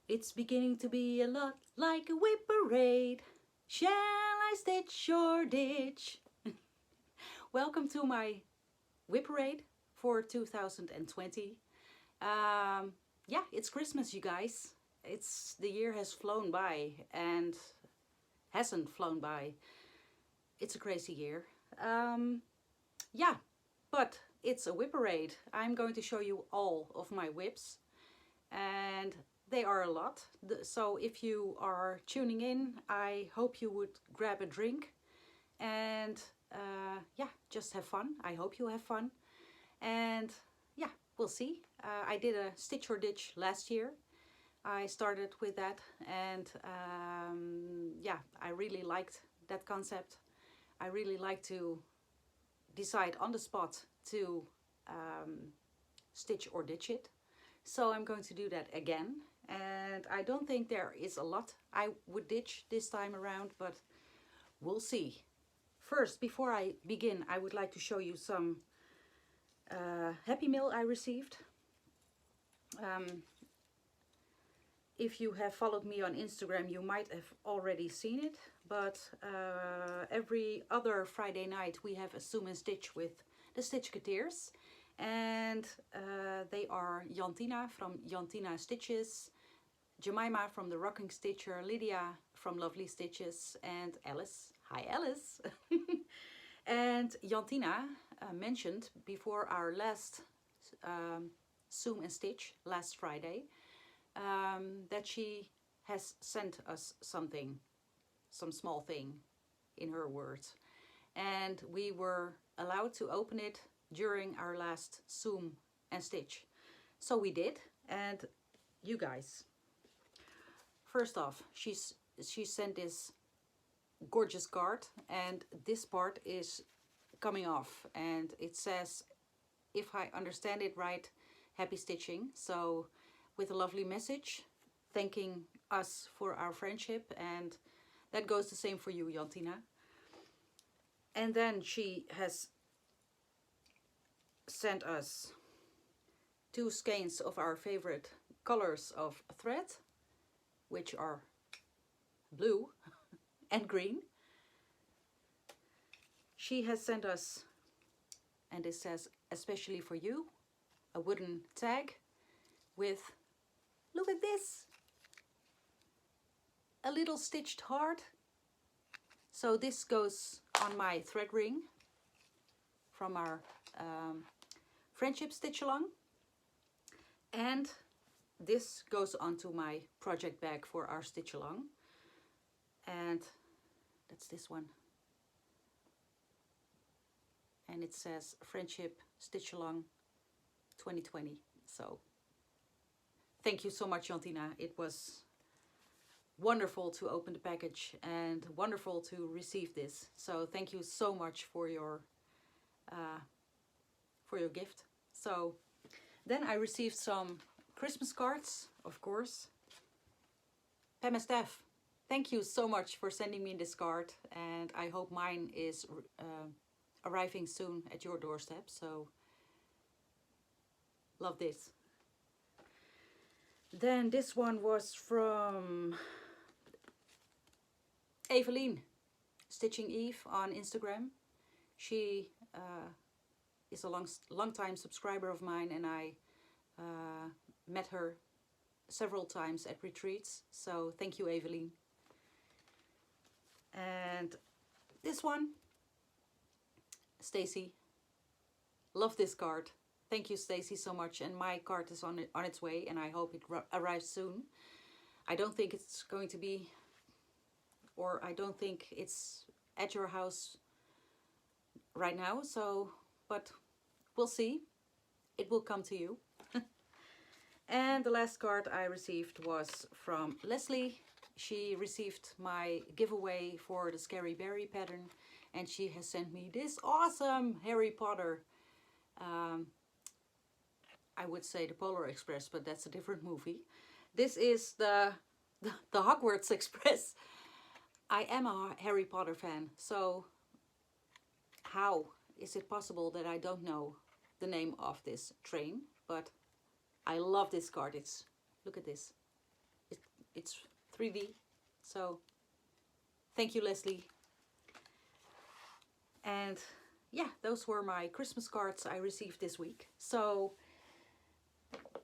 It's beginning to be a lot like a Whipparade. Shall I stitch or ditch? Welcome to my Whipparade for 2020. Yeah, it's Christmas, you guys. The year has flown by and hasn't flown by. It's a crazy year. Yeah, but it's a Whipparade. I'm going to show you all of my whips, and they are a lot. So if you are tuning in, I hope you would grab a drink and yeah, just have fun. I hope you have fun. And yeah, we'll see. I did a stitch or ditch last year. I started with that, and yeah, I really liked that concept. I really like to decide on the spot to stitch or ditch it. So I'm going to do that again. And I don't think there is a lot I would ditch this time around, but we'll see. First, before I begin, I would like to show you some Happy Mail I received. If you have followed me on Instagram, you might have already seen it, but every other Friday night we have a Zoom and Stitch with the Stitchketeers, and they are Jantina from Jantina Stitches, Jemima from the Rocking Stitcher, Lydia from Lovely Stitches, and Alice. Hi Alice! And Jantina mentioned before our last Zoom and Stitch last Friday that she has sent us something, some small thing in her words, and we were allowed to open it during our last Zoom and Stitch. So we did, and you guys, first off, she sent this gorgeous card, and this part is coming off, and it says, if I understand it right, happy stitching. So with a lovely message thanking us for our friendship, and that goes the same for you, Jantina. And then she has sent us 2 skeins of our favorite colors of thread, which are blue and green. She has sent us, and it says especially for you, a wooden tag with, look at this, a little stitched heart. So this goes on my thread ring from our friendship stitch along, and this goes onto my project bag for our stitch along, and that's this one, and it says friendship stitch along 2020. So thank you so much, Jantina. It was wonderful to open the package and wonderful to receive this. So thank you so much for your gift. So then I received some Christmas cards, of course. Pam and Steph, thank you so much for sending me this card, and I hope mine is arriving soon at your doorstep. So love this. Then this one was from Evelyn, Stitching Eve on Instagram. She is a long time subscriber of mine, and I met her several times at retreats. So thank you, Evelyn. And this one, Stacy. Love this card. Thank you, Stacy, so much. And my card is on its way, and I hope it arrives soon. I don't think it's going to be, or I don't think it's at your house right now. So, but we'll see. It will come to you. And the last card I received was from Leslie. She received my giveaway for the Scary Berry pattern, and she has sent me this awesome Harry Potter, I would say the Polar Express, but that's a different movie. This is the Hogwarts Express. I am a Harry Potter fan, so how is it possible that I don't know the name of this train? But I love this card. Look at this. it's 3D. So thank you, Leslie. And yeah, those were my Christmas cards I received this week. So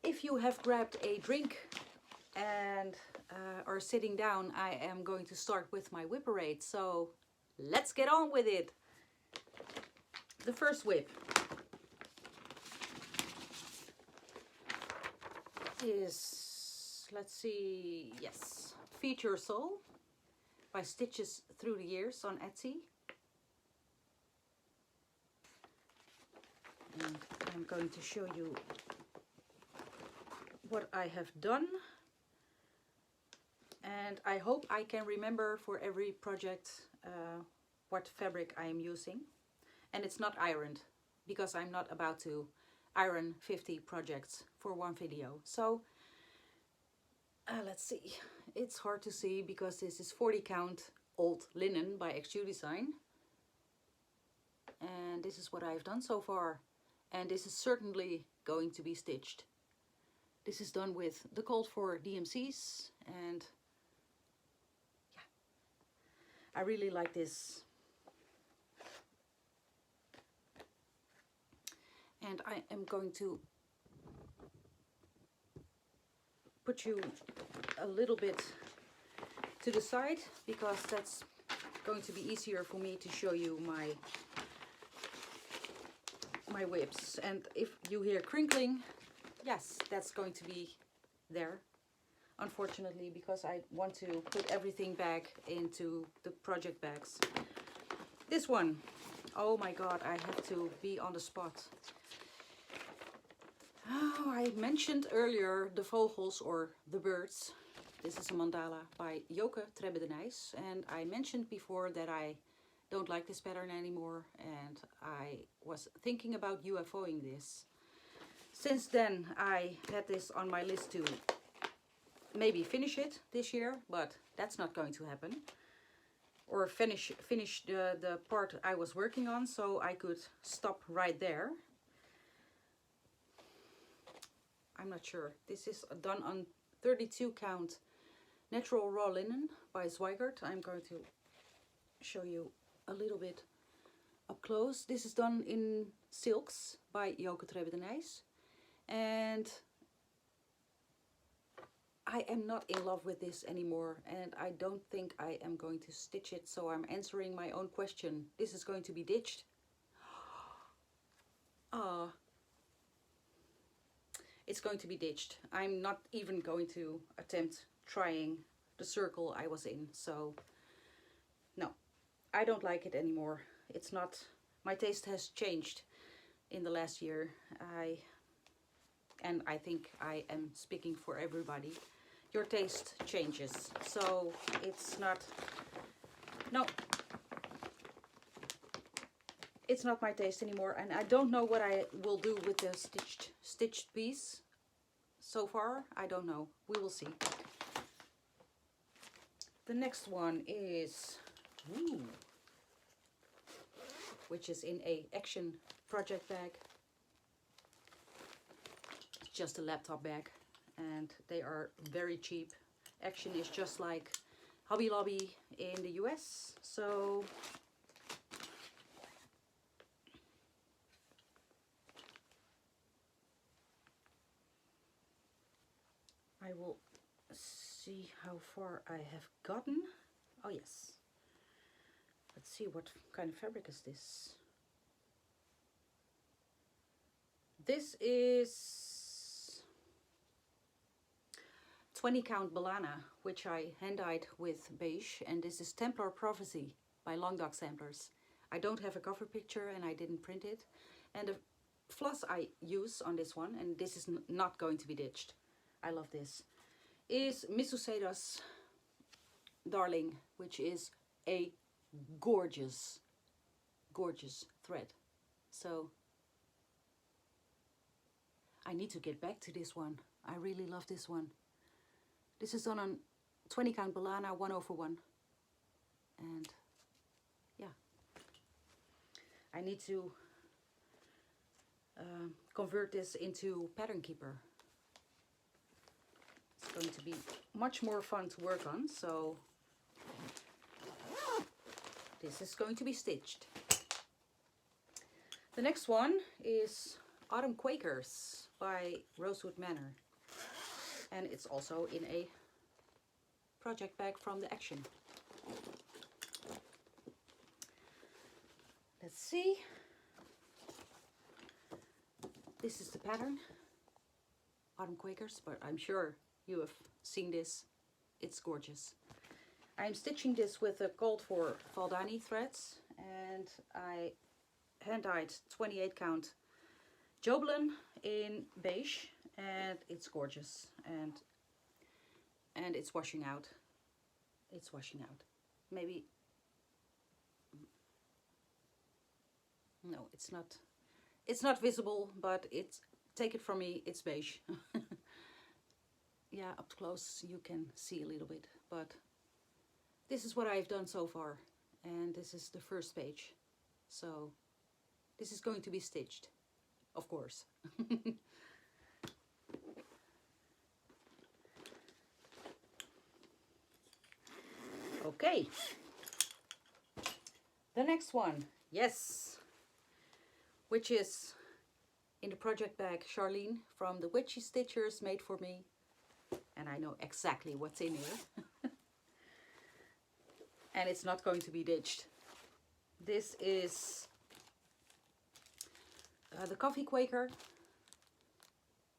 if you have grabbed a drink and are sitting down, I am going to start with my Whipparade. So let's get on with it. The first whip is, let's see, yes, Feed Your Soul by Stitches Through the Years on Etsy. And I'm going to show you what I have done. And I hope I can remember for every project what fabric I am using. And it's not ironed, because I'm not about to iron 50 projects for one video. So let's see. It's hard to see because this is 40 count old linen by XU Design. And this is what I've done so far. And this is certainly going to be stitched. This is done with the called for DMCs, and yeah, I really like this. And I am going to put you a little bit to the side, because that's going to be easier for me to show you my whips. And if you hear crinkling, yes, that's going to be there, unfortunately, because I want to put everything back into the project bags. This one, oh my god, I have to be on the spot. Oh, I mentioned earlier the vogels, or the birds. This is a mandala by a.k.a. Designs, and I mentioned before that I don't like this pattern anymore, and I was thinking about UFOing this. Since then I had this on my list to maybe finish it this year, but that's not going to happen. Or finish the part I was working on, so I could stop right there. I'm not sure. This is done on 32 count natural raw linen by Zweigert. I'm going to show you a little bit up close. This is done in silks by a.k.a. Designs. And I am not in love with this anymore, and I don't think I am going to stitch it, so I'm answering my own question. This is going to be ditched. It's going to be ditched. I'm not even going to attempt trying the circle I was in, so no, I don't like it anymore. It's not, my taste has changed in the last year. And I think I am speaking for everybody. Your taste changes, so it's not, no, it's not my taste anymore, and I don't know what I will do with the stitched piece. So far, I don't know. We will see. The next one is, which is in a Action project bag. Just a laptop bag, and they are very cheap. Action is just like Hobby Lobby in the US, so I will see how far I have gotten. Oh yes, let's see, what kind of fabric is this? This is 20 count Balana, which I hand-dyed with beige, and this is Templar Prophecy by Long Dog Samplers. I don't have a cover picture and I didn't print it. And the floss I use on this one, and this is not going to be ditched, I love this, is Misuseda's Darling, which is a gorgeous, gorgeous thread. So I need to get back to this one. I really love this one. This is done on 20 count Balana 1/1. And yeah, I need to convert this into Pattern Keeper. So going to be much more fun to work on. So this is going to be stitched. The next one is Autumn Quakers by Rosewood Manor. And it's also in a project bag from the Action. Let's see. This is the pattern, Autumn Quakers, but I'm sure you have seen this. It's gorgeous. I'm stitching this with a called for Valdani threads, and I hand-dyed 28 count Joblin in beige, and it's gorgeous, and it's washing out. It's washing out. Maybe, no, it's not. It's not visible, but it's, take it from me, it's beige. Yeah, up close you can see a little bit, but this is what I've done so far, and this is the first page. So this is going to be stitched, of course. Okay, the next one, yes, which is in the project bag Charlene from the Witchy Stitchers made for me, and I know exactly what's in here. And it's not going to be ditched. This is the Coffee Quaker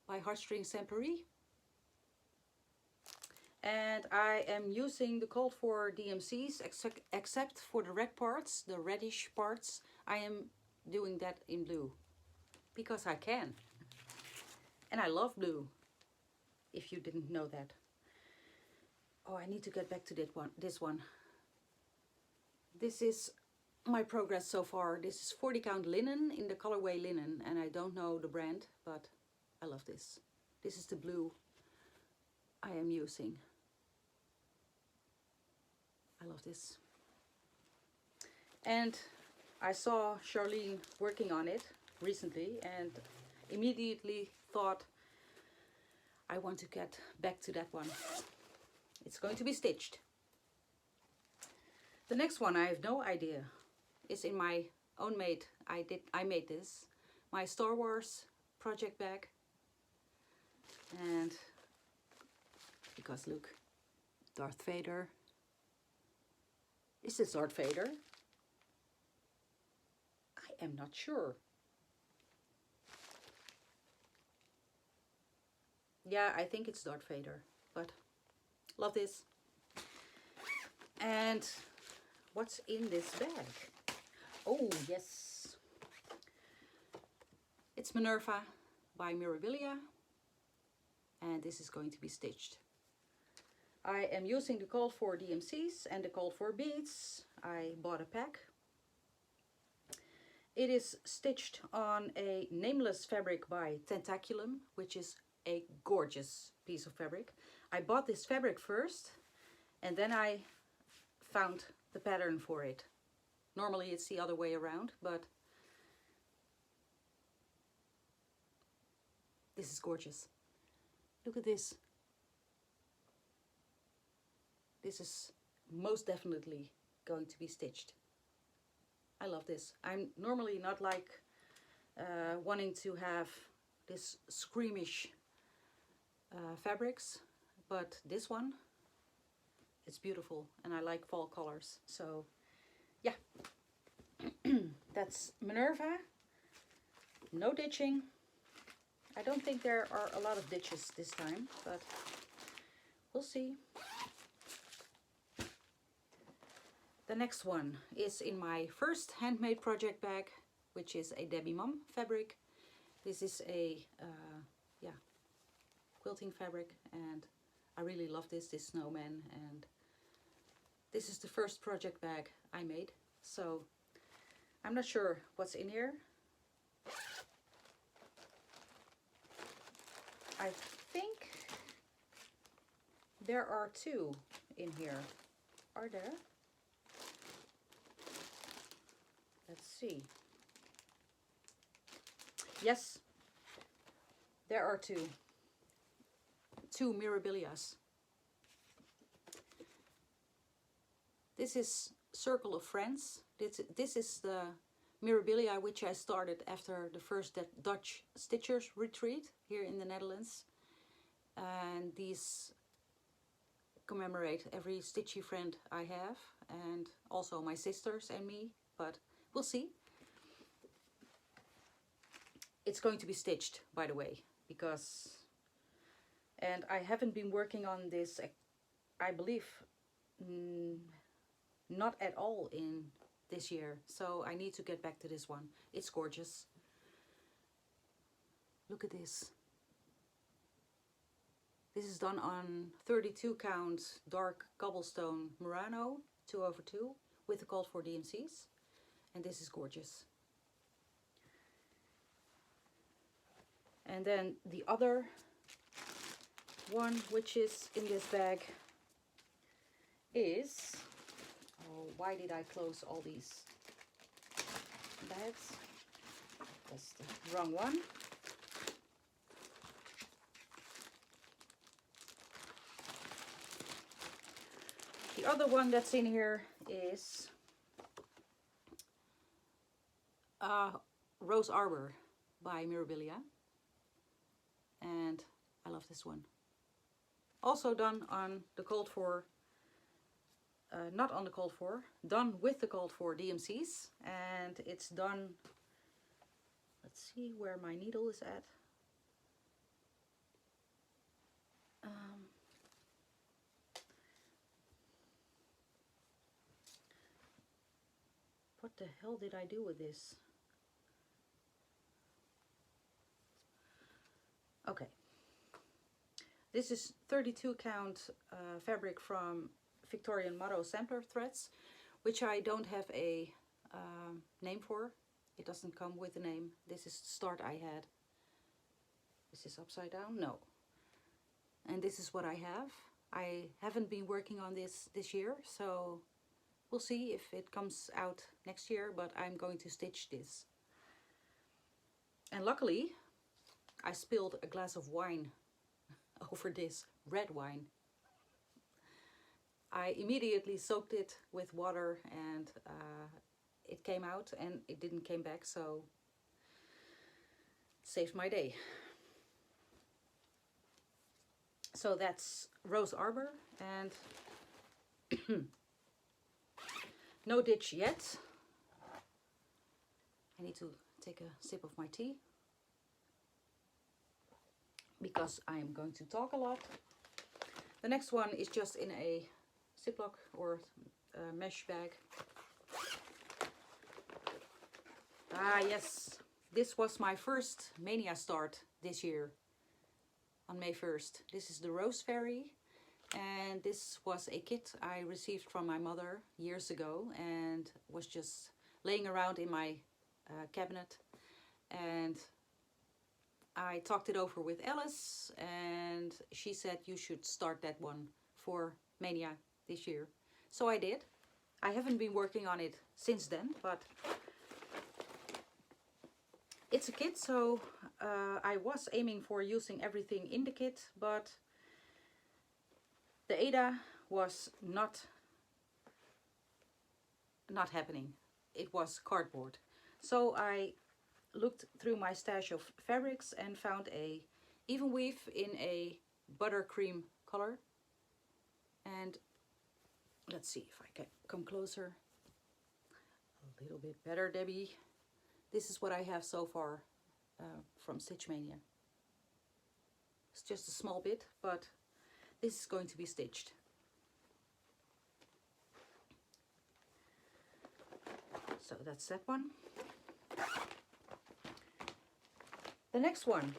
by Heartstring Sempery. And I am using the called for DMCs, except for the red parts, the reddish parts. I am doing that in blue because I can, and I love blue, if you didn't know that. Oh, I need to get back to this one. This is my progress so far. This is 40 count linen in the colorway linen, and I don't know the brand, but I love this. This is the blue I am using. I love this. And I saw Charlene working on it recently and immediately thought, I want to get back to that one. It's going to be stitched. The next one, I have no idea. It's in my own made. I made this. My Star Wars project bag. And because look, Darth Vader. Is this Darth Vader? I am not sure. Yeah, I think it's Darth Vader, but love this. And what's in this bag? Oh, yes. It's Minerva by Mirabilia, and this is going to be stitched. I am using the called for DMCs and the called for beads. I bought a pack. It is stitched on a nameless fabric by Tentaculum, which is a gorgeous piece of fabric. I bought this fabric first, and then I found the pattern for it. Normally it's the other way around, but this is gorgeous. Look at this. This is most definitely going to be stitched. I love this. I'm normally not like wanting to have this screamish fabrics, but this one, it's beautiful, and I like fall colors. So yeah, that's Minerva. No ditching. I don't think there are a lot of ditches this time, but we'll see. The next one is in my first handmade project bag, which is a Debbie Mum fabric. This is a quilting fabric, and I really love this snowman, and this is the first project bag I made. So I'm not sure what's in here. I think there are two in here. Are there? Let's see. Yes, there are two. 2 mirabilias. This is Circle of Friends. This is the mirabilia which I started after the first Dutch Stitchers retreat here in the Netherlands. And these commemorate every stitchy friend I have, and also my sisters and me, but we'll see. It's going to be stitched, by the way, because, and I haven't been working on this, I believe, not at all in this year, so I need to get back to this one. It's gorgeous. Look at this. This is done on 32 count dark cobblestone Murano 2/2 with the called for DMCs, and this is gorgeous. And then the other one which is in this bag is, oh, why did I close all these bags? That's the wrong one. The other one that's in here is Rose Arbor by Mirabilia, and I love this one. Also done on the called for, not on the called for, done with the called for DMCs, and it's done, let's see where my needle is at. What the hell did I do with this? Okay. This is 32 count fabric from Victorian Motto sampler threads, which I don't have a name for. It doesn't come with a name. This is the start I had. Is this upside down? No. And this is what I have. I haven't been working on this year, so we'll see if it comes out next year, but I'm going to stitch this. And luckily, I spilled a glass of wine over this red wine. I immediately soaked it with water, and it came out, and it didn't come back, so saved my day. So that's Rose Arbor, and no ditch yet. I need to take a sip of my tea because I'm going to talk a lot. The next one is just in a Ziploc or mesh bag. Ah yes, this was my first Mania start this year on May 1st. This is the Rose Fairy, and this was a kit I received from my mother years ago and was just laying around in my cabinet, and I talked it over with Alice, and she said you should start that one for Mania this year. So I did. I haven't been working on it since then, but it's a kit, so I was aiming for using everything in the kit, but the Ada was not happening. It was cardboard. So I looked through my stash of fabrics and found a Evenweave in a buttercream color. And let's see if I can come closer. A little bit better, Debbie. This is what I have so far from Stitch Mania. It's just a small bit, but this is going to be stitched. So that's that one. The next one.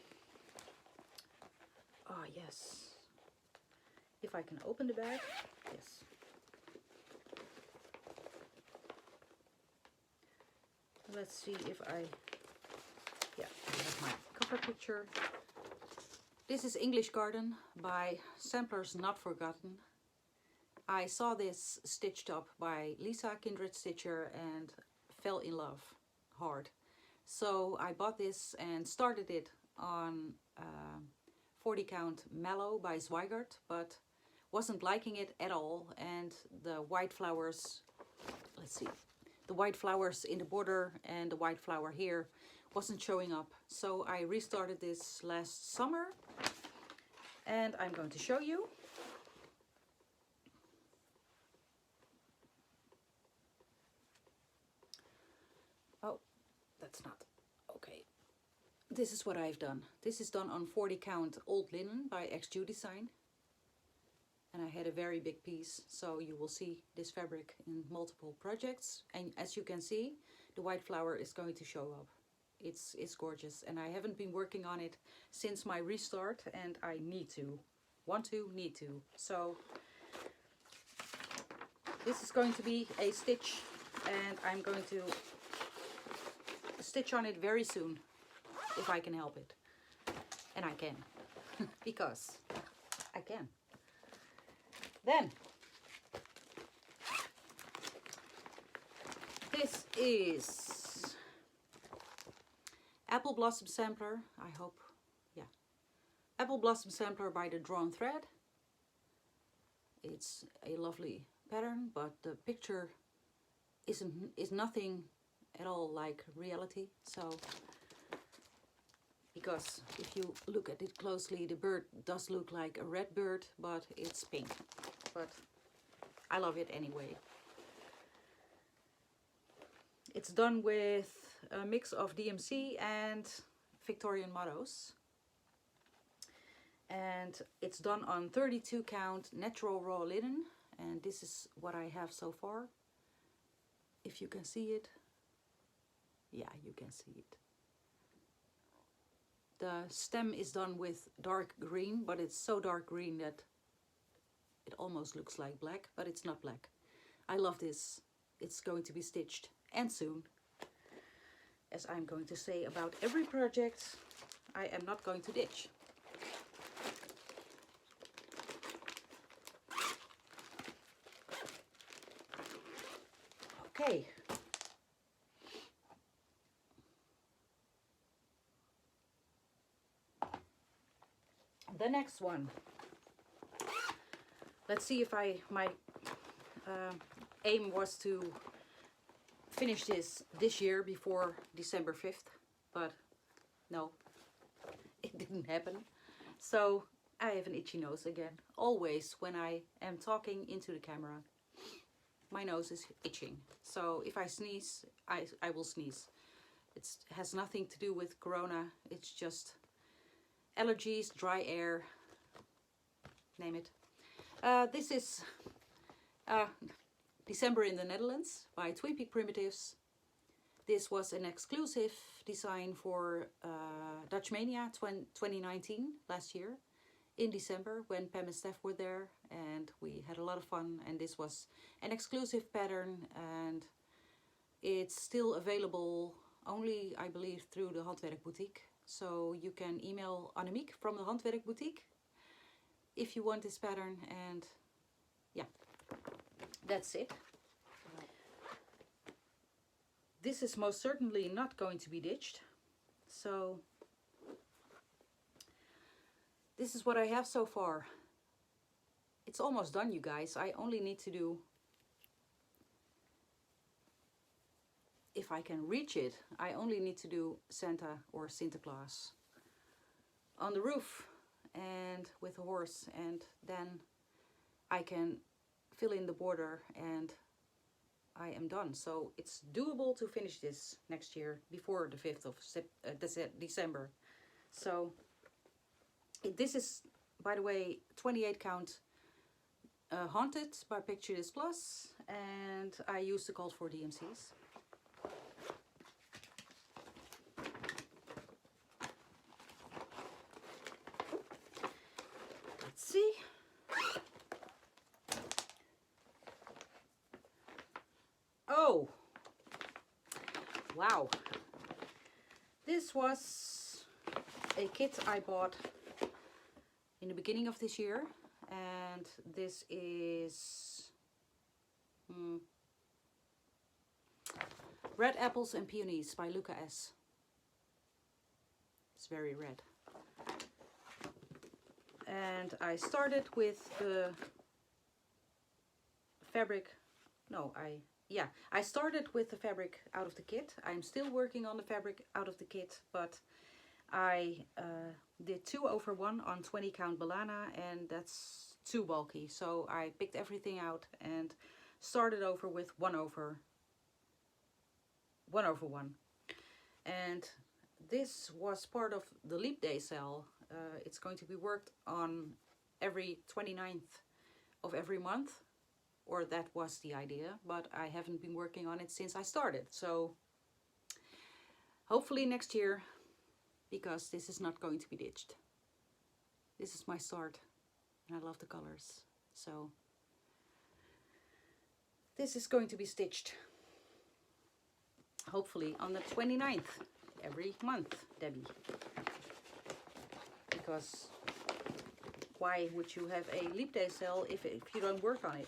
Ah, yes. If I can open the bag. Yes. Let's see if I have my cover picture. This is English Garden by Samplers Not Forgotten. I saw this stitched up by Lisa, Kindred Stitcher, and fell in love hard. So I bought this and started it on 40 count Mallow by Zweigert, but wasn't liking it at all, and the white flowers, let's see, the white flowers in the border and the white flower here wasn't showing up. So I restarted this last summer, and I'm going to show you. Oh, that's not okay. This is what I've done. This is done on 40 count old linen by XU Design. And I had a very big piece, so you will see this fabric in multiple projects. And as you can see, the white flower is going to show up. It's gorgeous, and I haven't been working on it since my restart, and I need to. Need to. So this is going to be a stitch, and I'm going to stitch on it very soon, if I can help it. And I can, because I can. Then, this is Apple Blossom Sampler, I hope, yeah. Apple Blossom Sampler by the Drawn Thread. It's a lovely pattern, but the picture is nothing at all like reality. So, because if you look at it closely, the bird does look like a red bird, but it's pink. But I love it anyway. It's done with a mix of DMC and Victorian mottos. And it's done on 32 count natural raw linen. And this is what I have so far. If you can see it. Yeah, you can see it. The stem is done with dark green, but it's so dark green that it almost looks like black, but it's not black. I love this. It's going to be stitched, and soon. As I'm going to say about every project, I am not going to ditch. Okay. The next one. Let's see if my aim was to finish this year before December 5th, but no, it didn't happen. So I have an itchy nose again. Always when I am talking into the camera, my nose is itching. So if I sneeze, I will sneeze. It has nothing to do with corona. It's just allergies, dry air, name it. This is December in the Netherlands by Twin Peak Primitives. This was an exclusive design for Dutch Mania 2019, last year, in December, when Pam and Steph were there, and we had a lot of fun. And this was an exclusive pattern, and it's still available only, I believe, through the Handwerkboetiek. So you can email Annemiek from the Handwerkboetiek if you want this pattern, and yeah, that's it. This is most certainly not going to be ditched. So this is what I have so far. It's almost done, you guys. I only need to do, if I can reach it, I only need to do Santa or Santa Claus on the roof and with a horse, and then I can fill in the border and I am done. So it's doable to finish this next year before the 5th of December. So this is, by the way, 28 count Haunted by Picture This Plus, and I used the called for DMCs. Let's see. Oh, wow. This was a kit I bought in the beginning of this year, and this is Red Apples and Peonies by Luca S. It's very red. And I started with the fabric, I started with the fabric out of the kit. I'm still working on the fabric out of the kit, but I did 2/1 on 20 count Balana, and that's too bulky. So I picked everything out and started over with 1/1. And this was part of the Leap Day sale. It's going to be worked on every 29th of every month, or that was the idea, but I haven't been working on it since I started. So hopefully next year, because this is not going to be ditched. This is my start, and I love the colors. So this is going to be stitched, hopefully on the 29th every month, Debbie. Because why would you have a Leap Day sale if you don't work on it?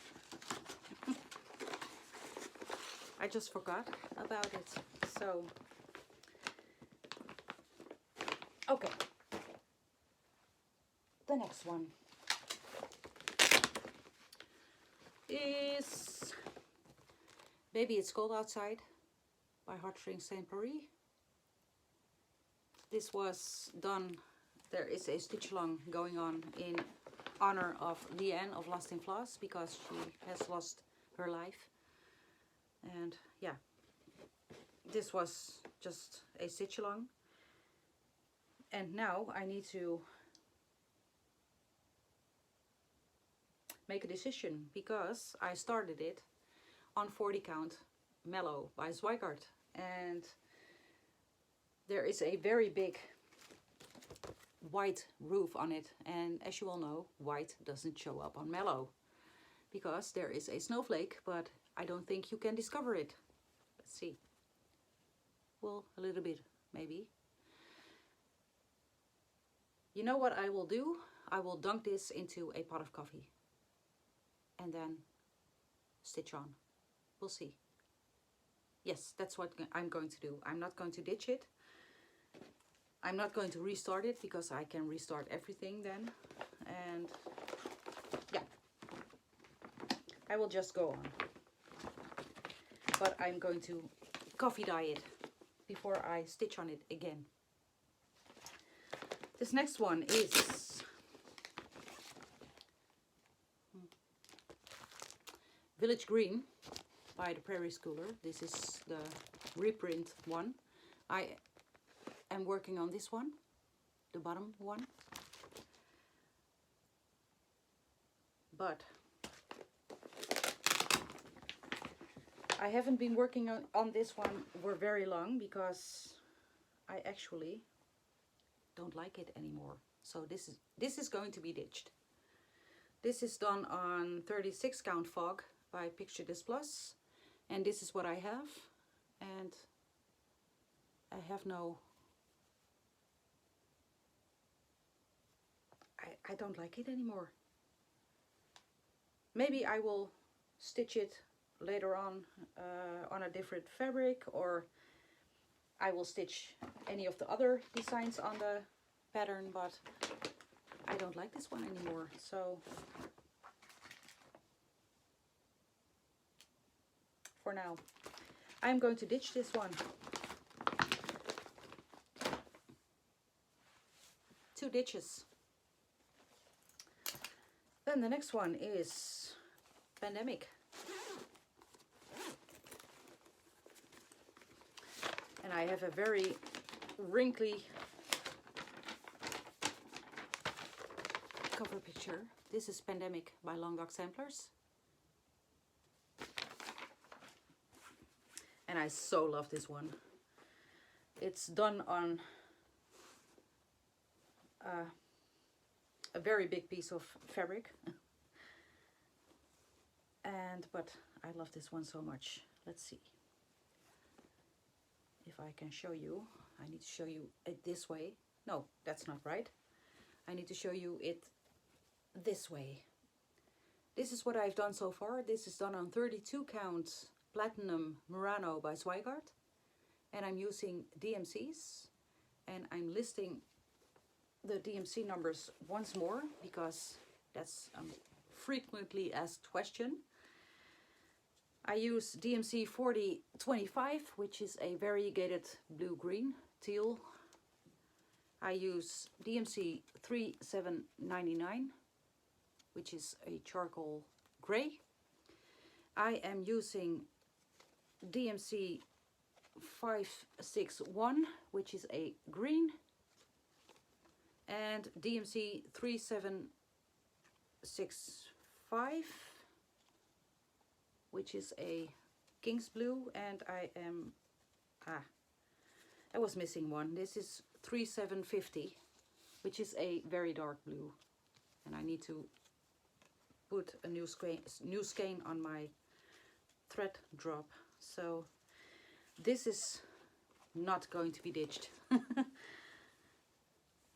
I just forgot about it. So, okay. The next one is Baby It's Cold Outside by Heartstrings Saint Paris. This was done, there is a stitch along going on in honor of Leanne of Lost in Floss, because she has lost her life. And yeah, this was just a stitch along. And now I need to make a decision, because I started it on 40 count Mellow by Zweigart, and there is a very big white roof on it, and as you all know, white doesn't show up on Mellow because there is a snowflake, but I don't think you can discover it. Let's see. Well, a little bit maybe. You know what I will do? I will dunk this into a pot of coffee and then stitch on. We'll see. Yes, that's what I'm going to do. I'm not going to ditch it. I'm not going to restart it, because I can restart everything then. And yeah, I will just go on. But I'm going to coffee dye it before I stitch on it again. This next one is Village Green by the Prairie Schooler. This is the reprint one. I am working on this one, the bottom one. But I haven't been working on this one for very long, because I actually don't like it anymore. So this is going to be ditched. This is done on 36 count Fog by Picture This Plus, and this is what I have, and I have no, I don't like it anymore. Maybe I will stitch it later on a different fabric, or I will stitch any of the other designs on the pattern, but I don't like this one anymore. So for now, I'm going to ditch this one. 2 ditches. Then the next one is Pandemic. And I have a very wrinkly cover picture. This is Pandemic by Long Dog Samplers. And I so love this one. It's done on a very big piece of fabric. But I love this one so much. Let's see if I can show you. I need to show you it this way. No, that's not right. I need to show you it this way. This is what I've done so far. This is done on 32 count Platinum Murano by Zweigart, and I'm using DMCs, and I'm listing the DMC numbers once more because that's a frequently asked question. I use DMC 4025, which is a variegated blue-green teal. I use DMC 3799, which is a charcoal grey. I am using DMC 561, which is a green, and DMC 3765, which is a King's Blue, and I was missing one. This is 3750, which is a very dark blue, and I need to put a new skein on my thread drop. So this is not going to be ditched.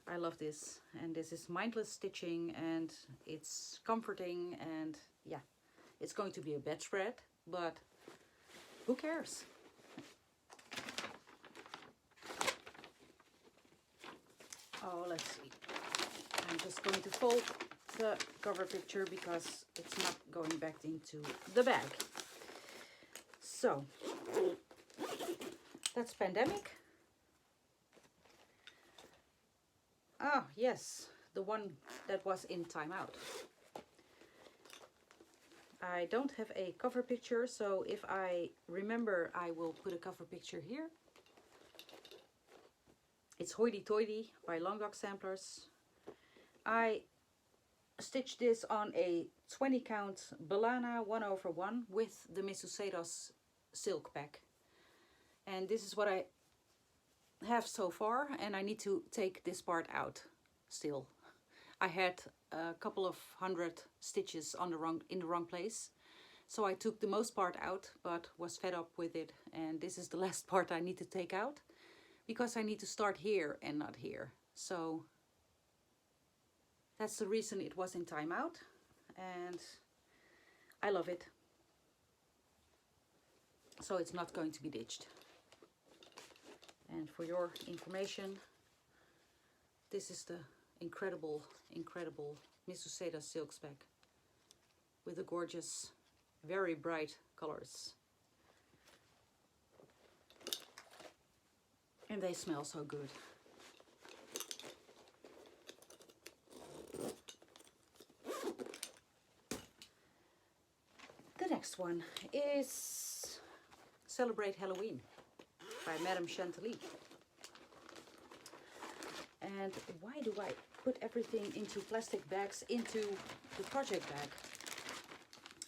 I love this, and this is mindless stitching, and it's comforting, and yeah, it's going to be a bedspread, but who cares? Oh, let's see. I'm just going to fold the cover picture because it's not going back into the bag. So that's Pandemic. Ah, yes, the one that was in timeout. I don't have a cover picture, so if I remember, I will put a cover picture here. It's Hoitytoity by Long Dog Samplers. I stitched this on a 20 count Balana 1/1 with the Misusedos silk pack. And this is what I have so far, and I need to take this part out still. I had a couple of 100 stitches on in the wrong place, so I took the most part out, but was fed up with it, and this is the last part I need to take out because I need to start here and not here. So that's the reason it was in timeout, and I love it. So it's not going to be ditched. And for your information, this is the incredible Misusedos silk spec with the gorgeous, very bright colors. And they smell so good. The next one is Celebrate Halloween by Madame Chantilly. And why do I put everything into plastic bags into the project bag?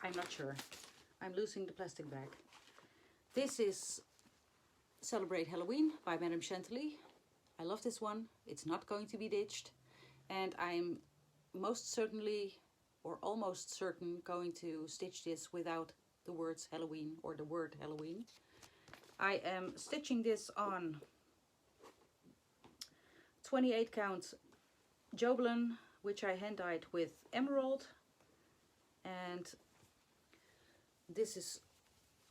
I'm not sure. I'm losing the plastic bag. This is Celebrate Halloween by Madame Chantilly. I love this one. It's not going to be ditched. And I'm most certainly, or almost certain, going to stitch this without the words Halloween or the word Halloween. I am stitching this on 28 count Jobelan, which I hand dyed with emerald, and this is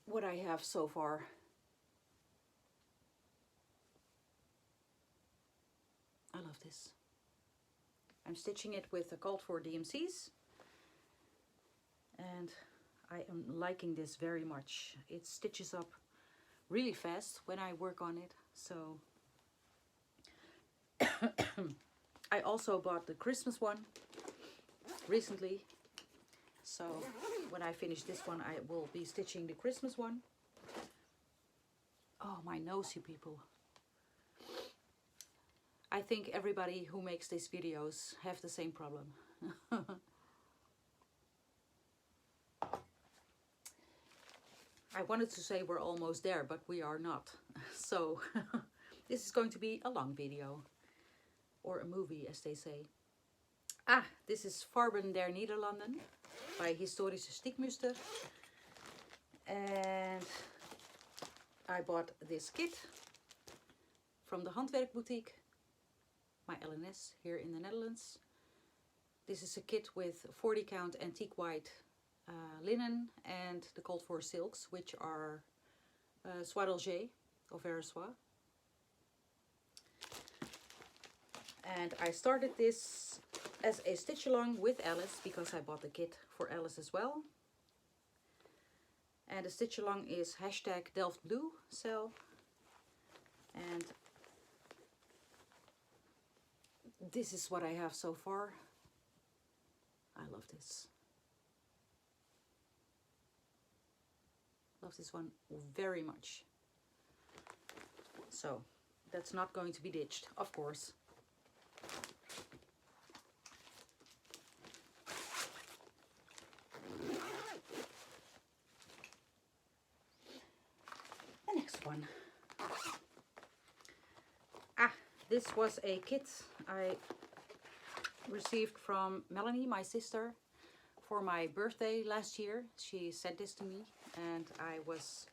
what I have so far. I love this. I'm stitching it with the called for DMCs, and I am liking this very much. It stitches up really fast when I work on it. So I also bought the Christmas one recently, so when I finish this one I will be stitching the Christmas one. Oh, my nose, you people. I think everybody who makes these videos have the same problem. I wanted to say we're almost there, but we are not. So this is going to be a long video, or a movie as they say. Ah, this is Farben der Nederlanden by Historische Stiekmuster. And I bought this kit from the Handwerkboetiek, my LNS here in the Netherlands. This is a kit with 40 count antique white linen and the called for silks, which are soie d'Alger or Versoie. And I started this as a stitch along with Alice because I bought the kit for Alice as well. And the stitch along is hashtag Delft Blue. So, and this is what I have so far. I love this. Love this one very much. So that's not going to be ditched, of course. The next one. This was a kit I received from Melanie, my sister, for my birthday last year. She sent this to me and I was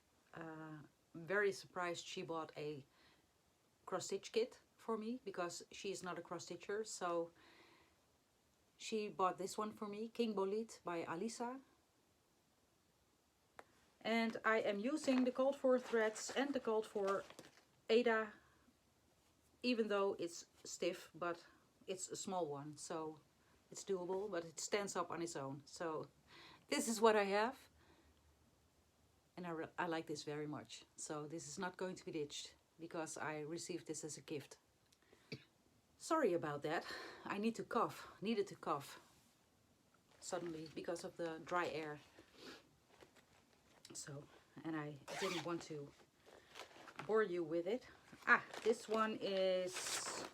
very surprised she bought a cross stitch kit for me because she is not a cross stitcher. So she bought this one for me, King Bolide by Alisa. And I am using the called for threads and the called for Ada, even though it's stiff, but it's a small one, so it's doable, but it stands up on its own. So this is what I have, and I like this very much. So this is not going to be ditched because I received this as a gift. Sorry about that. I needed to cough suddenly because of the dry air. So, and I didn't want to bore you with it. This one is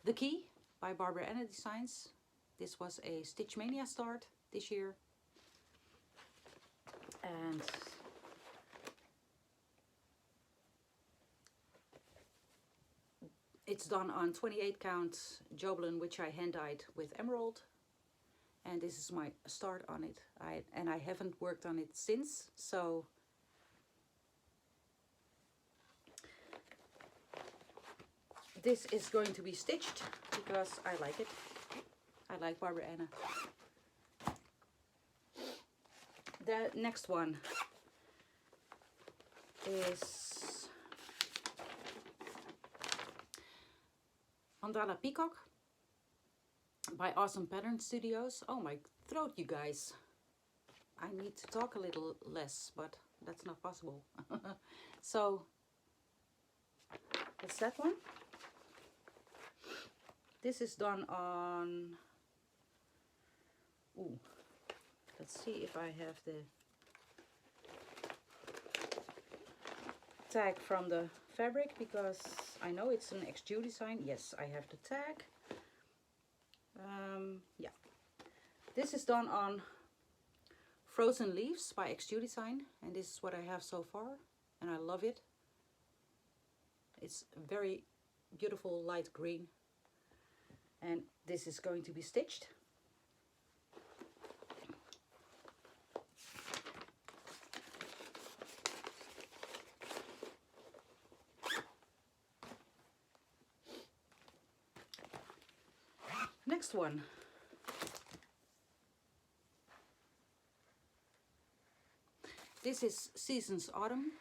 The Key by Blackbird Designs. This was a Stitch Mania start this year. And it's done on 28 count Joblin, which I hand dyed with emerald. And this is my start on it. And I haven't worked on it since, so this is going to be stitched because I like it. I like Barbara Anna. The next one is Andrea Peacock by Awesome Pattern Studios. Oh, my throat, you guys. I need to talk a little less, but that's not possible. So that's that one. This is done on, let's see if I have the tag from the fabric, because I know it's an XG design. Yes, I have the tag. Yeah, this is done on Frozen Leaves by XG Design, and this is what I have so far, and I love it. It's very beautiful light green, and this is going to be stitched. Next one. This is Seasons Autumn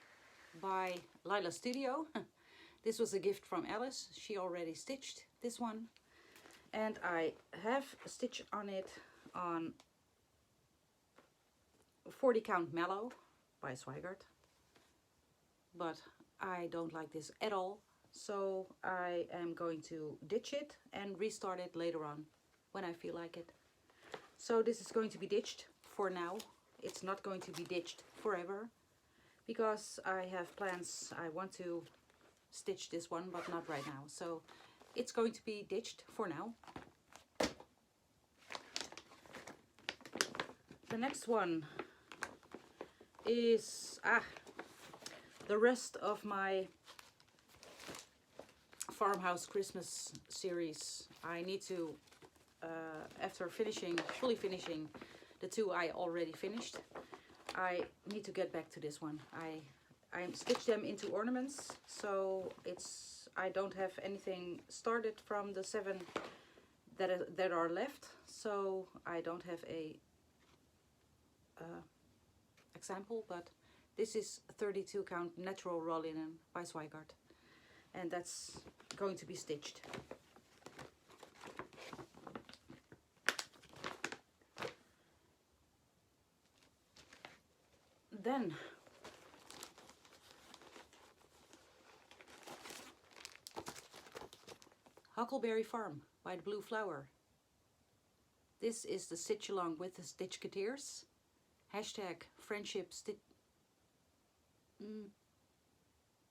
by Lila Studio. This was a gift from Alice. She already stitched this one. And I have a stitch on it on 40 count Mallow by Swigert. But I don't like this at all. So I am going to ditch it and restart it later on when I feel like it. So this is going to be ditched for now. It's not going to be ditched forever because I have plans. I want to stitch this one, but not right now. So it's going to be ditched for now. The next one is the rest of my Farmhouse Christmas series. I need to, after fully finishing the two I already finished, I need to get back to this one. I stitched them into ornaments, so I don't have anything started from the 7 that are left, so I don't have a example, but this is 32 count natural raw linen by Swigert, and that's going to be stitched. Then Huckleberry Farm by the Blue Flower. This is the stitch along with the Stitchketeers. Hashtag friendship stitch.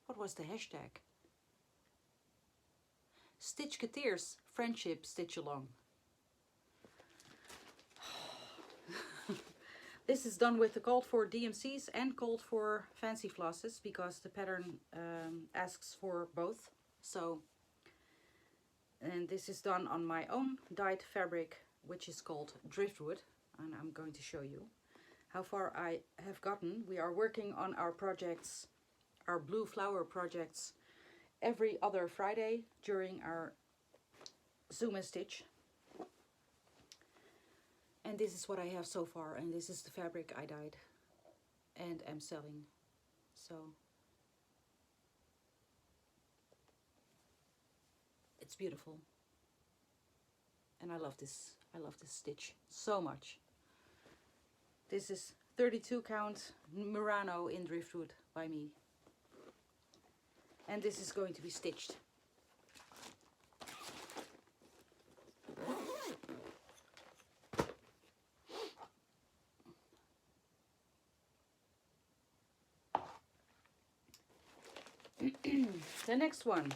What was the hashtag? Stitchketeers friendship stitch along. This is done with the called for DMCs and called for fancy flosses because the pattern asks for both. So, and this is done on my own dyed fabric, which is called driftwood, and I'm going to show you how far I have gotten. We are working on our projects, our blue flower projects, every other Friday during our Zoom and Stitch. And this is what I have so far, and this is the fabric I dyed and am selling. So it's beautiful, and I love this stitch so much. This is 32 count Murano in driftwood by me, and this is going to be stitched. The next one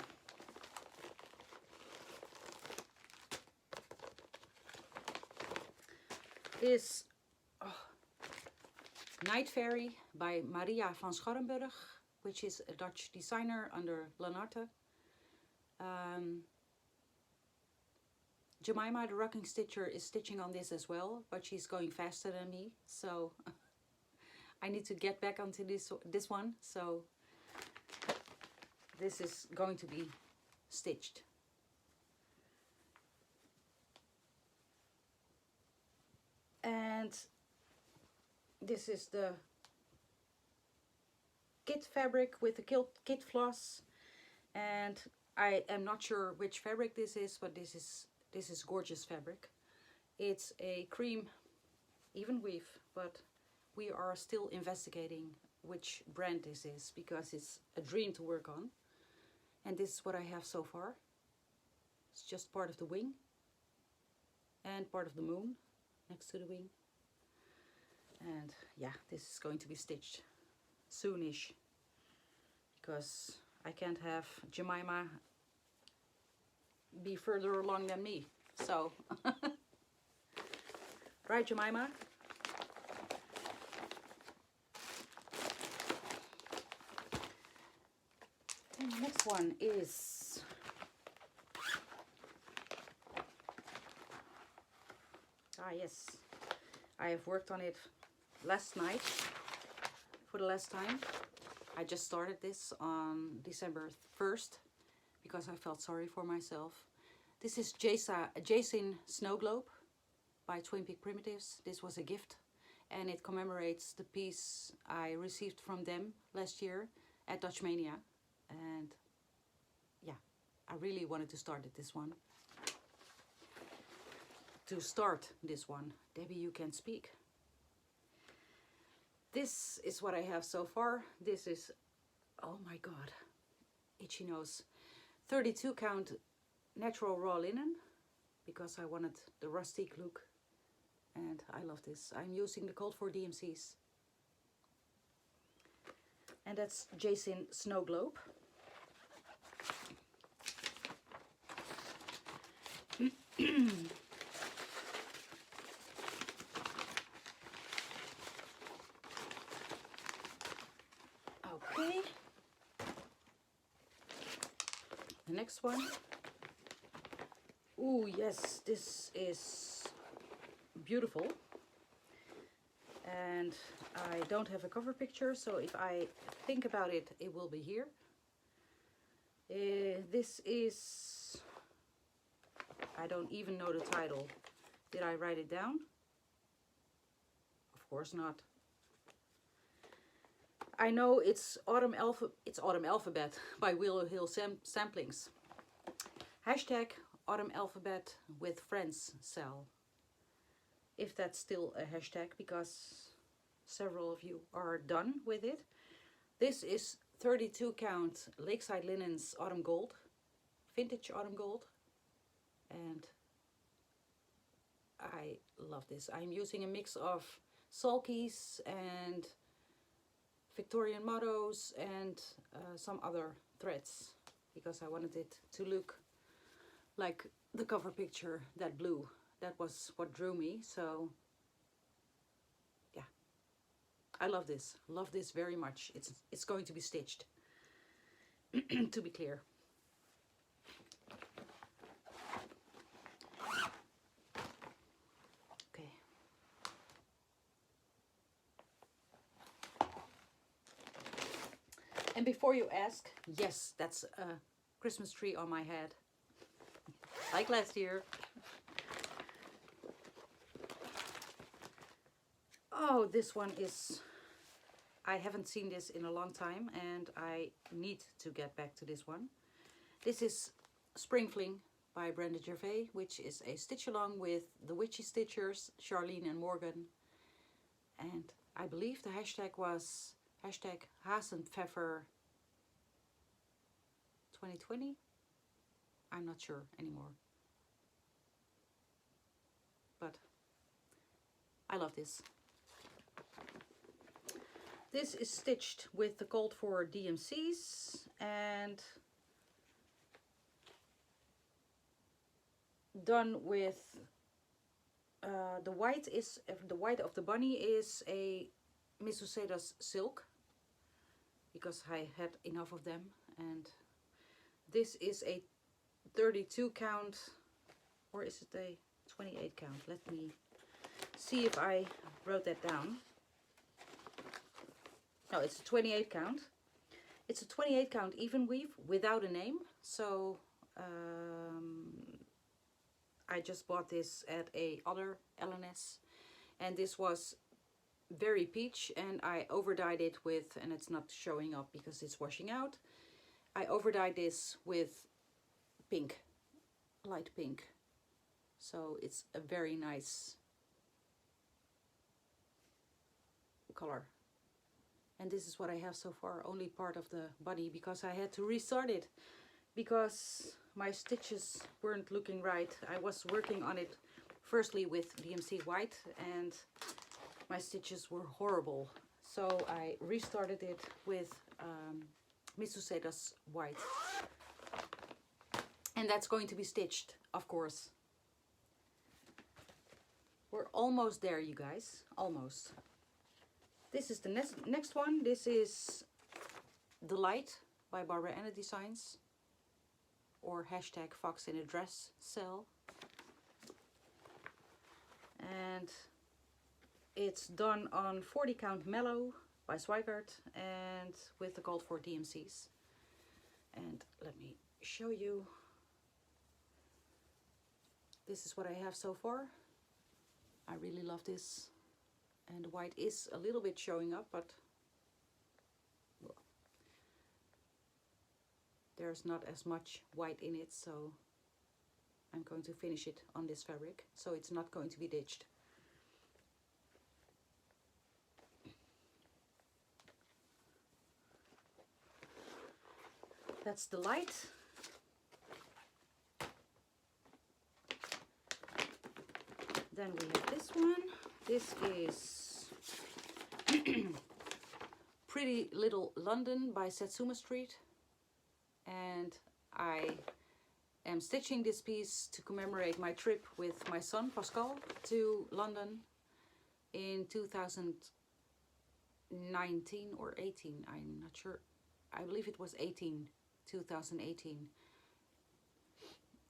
is Night Fairy by Maria van Scharrenburg, which is a Dutch designer under Lanarte. Jemima, the rocking stitcher, is stitching on this as well, but she's going faster than me, so I need to get back onto this one. So this is going to be stitched. And this is the kit fabric with the kit floss, and I am not sure which fabric this is, but this is gorgeous fabric. It's a cream Evenweave, but we are still investigating which brand this is because it's a dream to work on. And this is what I have so far. It's just part of the wing and part of the moon next to the wing. And yeah, this is going to be stitched soonish because I can't have Jemima be further along than me. So, right, Jemima? And the next one is yes, I have worked on it last night for the last time. I just started this on December 1st because I felt sorry for myself. This is Jason Snow Globe by Twin Peak Primitives. This was a gift, and it commemorates the piece I received from them last year at Dutch Mania. And yeah, I really wanted to start this one. Debbie, you can speak. This is what I have so far. This is, oh my god, itchy nose. 32 count natural raw linen because I wanted the rustic look, and I love this. I'm using the Cold 4 DMCs, and that's Jason Snow Globe. Okay, the next one. Ooh, yes, this is beautiful, and I don't have a cover picture, so if I think about it, it will be here. This is, I don't even know the title. Did I write it down? Of course not. I know it's Autumn Alphabet by Willow Hill Samplings. Hashtag autumn alphabet with friends sell. If that's still a hashtag, because several of you are done with it. This is 32 count Lakeside Linens Autumn Gold, vintage Autumn Gold, and I love this. I'm using a mix of sulkies and Victorian mottos and some other threads, because I wanted it to look like the cover picture, that blue. That was what drew me. So yeah, I love this very much. It's going to be stitched to be clear. Okay. And before you ask, yes, that's a Christmas tree on my head, like last year. Oh, this one is, I haven't seen this in a long time and I need to get back to this one. This is Spring Fling by Brenda Gervais, which is a stitch along with the Witchy Stitchers, Charlene and Morgan. And I believe the hashtag was hashtag Hasenpfeffer 2020. I'm not sure anymore. But I love this. This is stitched with the called for DMCs and done with the white of the bunny is a Misuseda's silk, because I had enough of them, and this is a 32 count, or is it a 28 count? Let me see if I wrote that down. No, it's a 28 count. It's a 28 count Evenweave without a name. So I just bought this at a other LNS, and this was very peach, and I overdyed it with, and it's not showing up because it's washing out. I overdyed this with pink, light pink. So it's a very nice color. And this is what I have so far, only part of the body, because I had to restart it because my stitches weren't looking right. I was working on it firstly with DMC white and my stitches were horrible. So I restarted it with Misuseda's white. And that's going to be stitched, of course. We're almost there, you guys, almost. This is the next one. This is The Light by Barbara Anna Designs, or hashtag Fox in a Dress Sell. And it's done on 40 count Mellow by Swigert and with the called for DMCs. And let me show you. This is what I have so far. I really love this. And the white is a little bit showing up, but well, there's not as much white in it, so I'm going to finish it on this fabric, so it's not going to be ditched. That's The Light. Then we have this one. This is Pretty Little London by Satsuma Street, and I am stitching this piece to commemorate my trip with my son Pascal to London in 2019 or 18, I'm not sure. I believe it was 2018.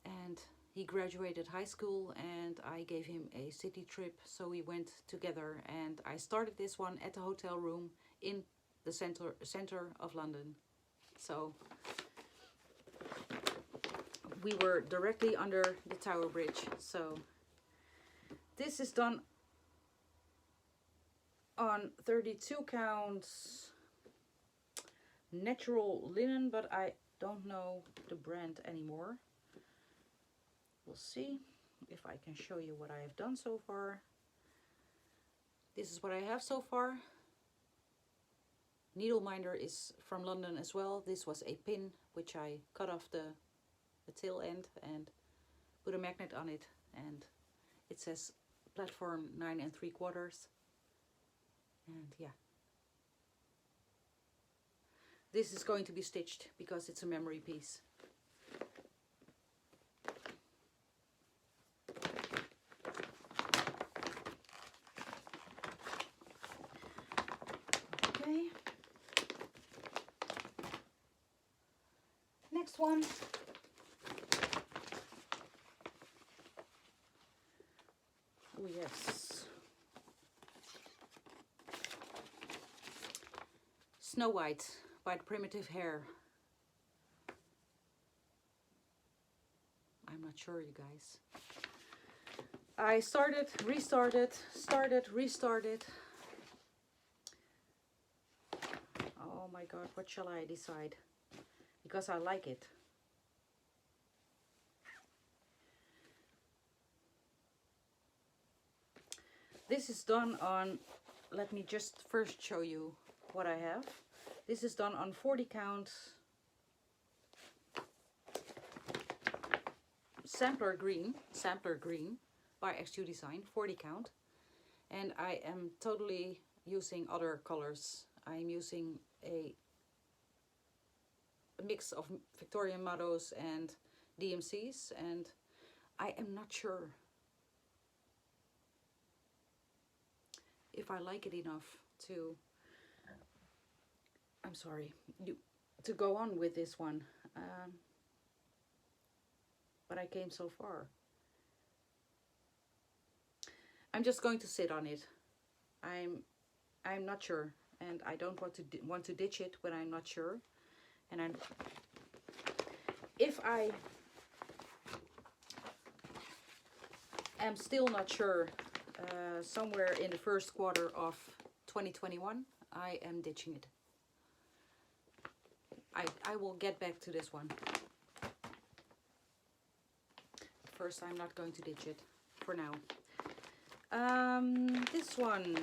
And he graduated high school and I gave him a city trip, so we went together, and I started this one at the hotel room in the center of London. So we were directly under the Tower Bridge. So this is done on 32 counts natural linen, but I don't know the brand anymore. We'll see if I can show you what I have done so far. This is what I have so far. Needleminder is from London as well. This was a pin which I cut off the tail end and put a magnet on it, and it says platform 9 3/4. And yeah, this is going to be stitched because it's a memory piece. Okay. Next one. Oh yes. Snow White by the Primitive Hair. I'm not sure, you guys. I started, restarted, started, restarted. Oh my god, what shall I decide? Because I like it. This is done on, let me just first show you what I have. This is done on 40 count sampler green by XU Design, 40 count. And I am totally using other colors. I'm using a mix of Victorian Mottos and DMCs, and I am not sure if I like it enough to, I'm sorry, to go on with this one. But I came so far. I'm just going to sit on it. I'm not sure, and I don't want to ditch it when I'm not sure. And if I am still not sure, somewhere in the first quarter of 2021, I am ditching it. I will get back to this one. First, I'm not going to ditch it for now. This one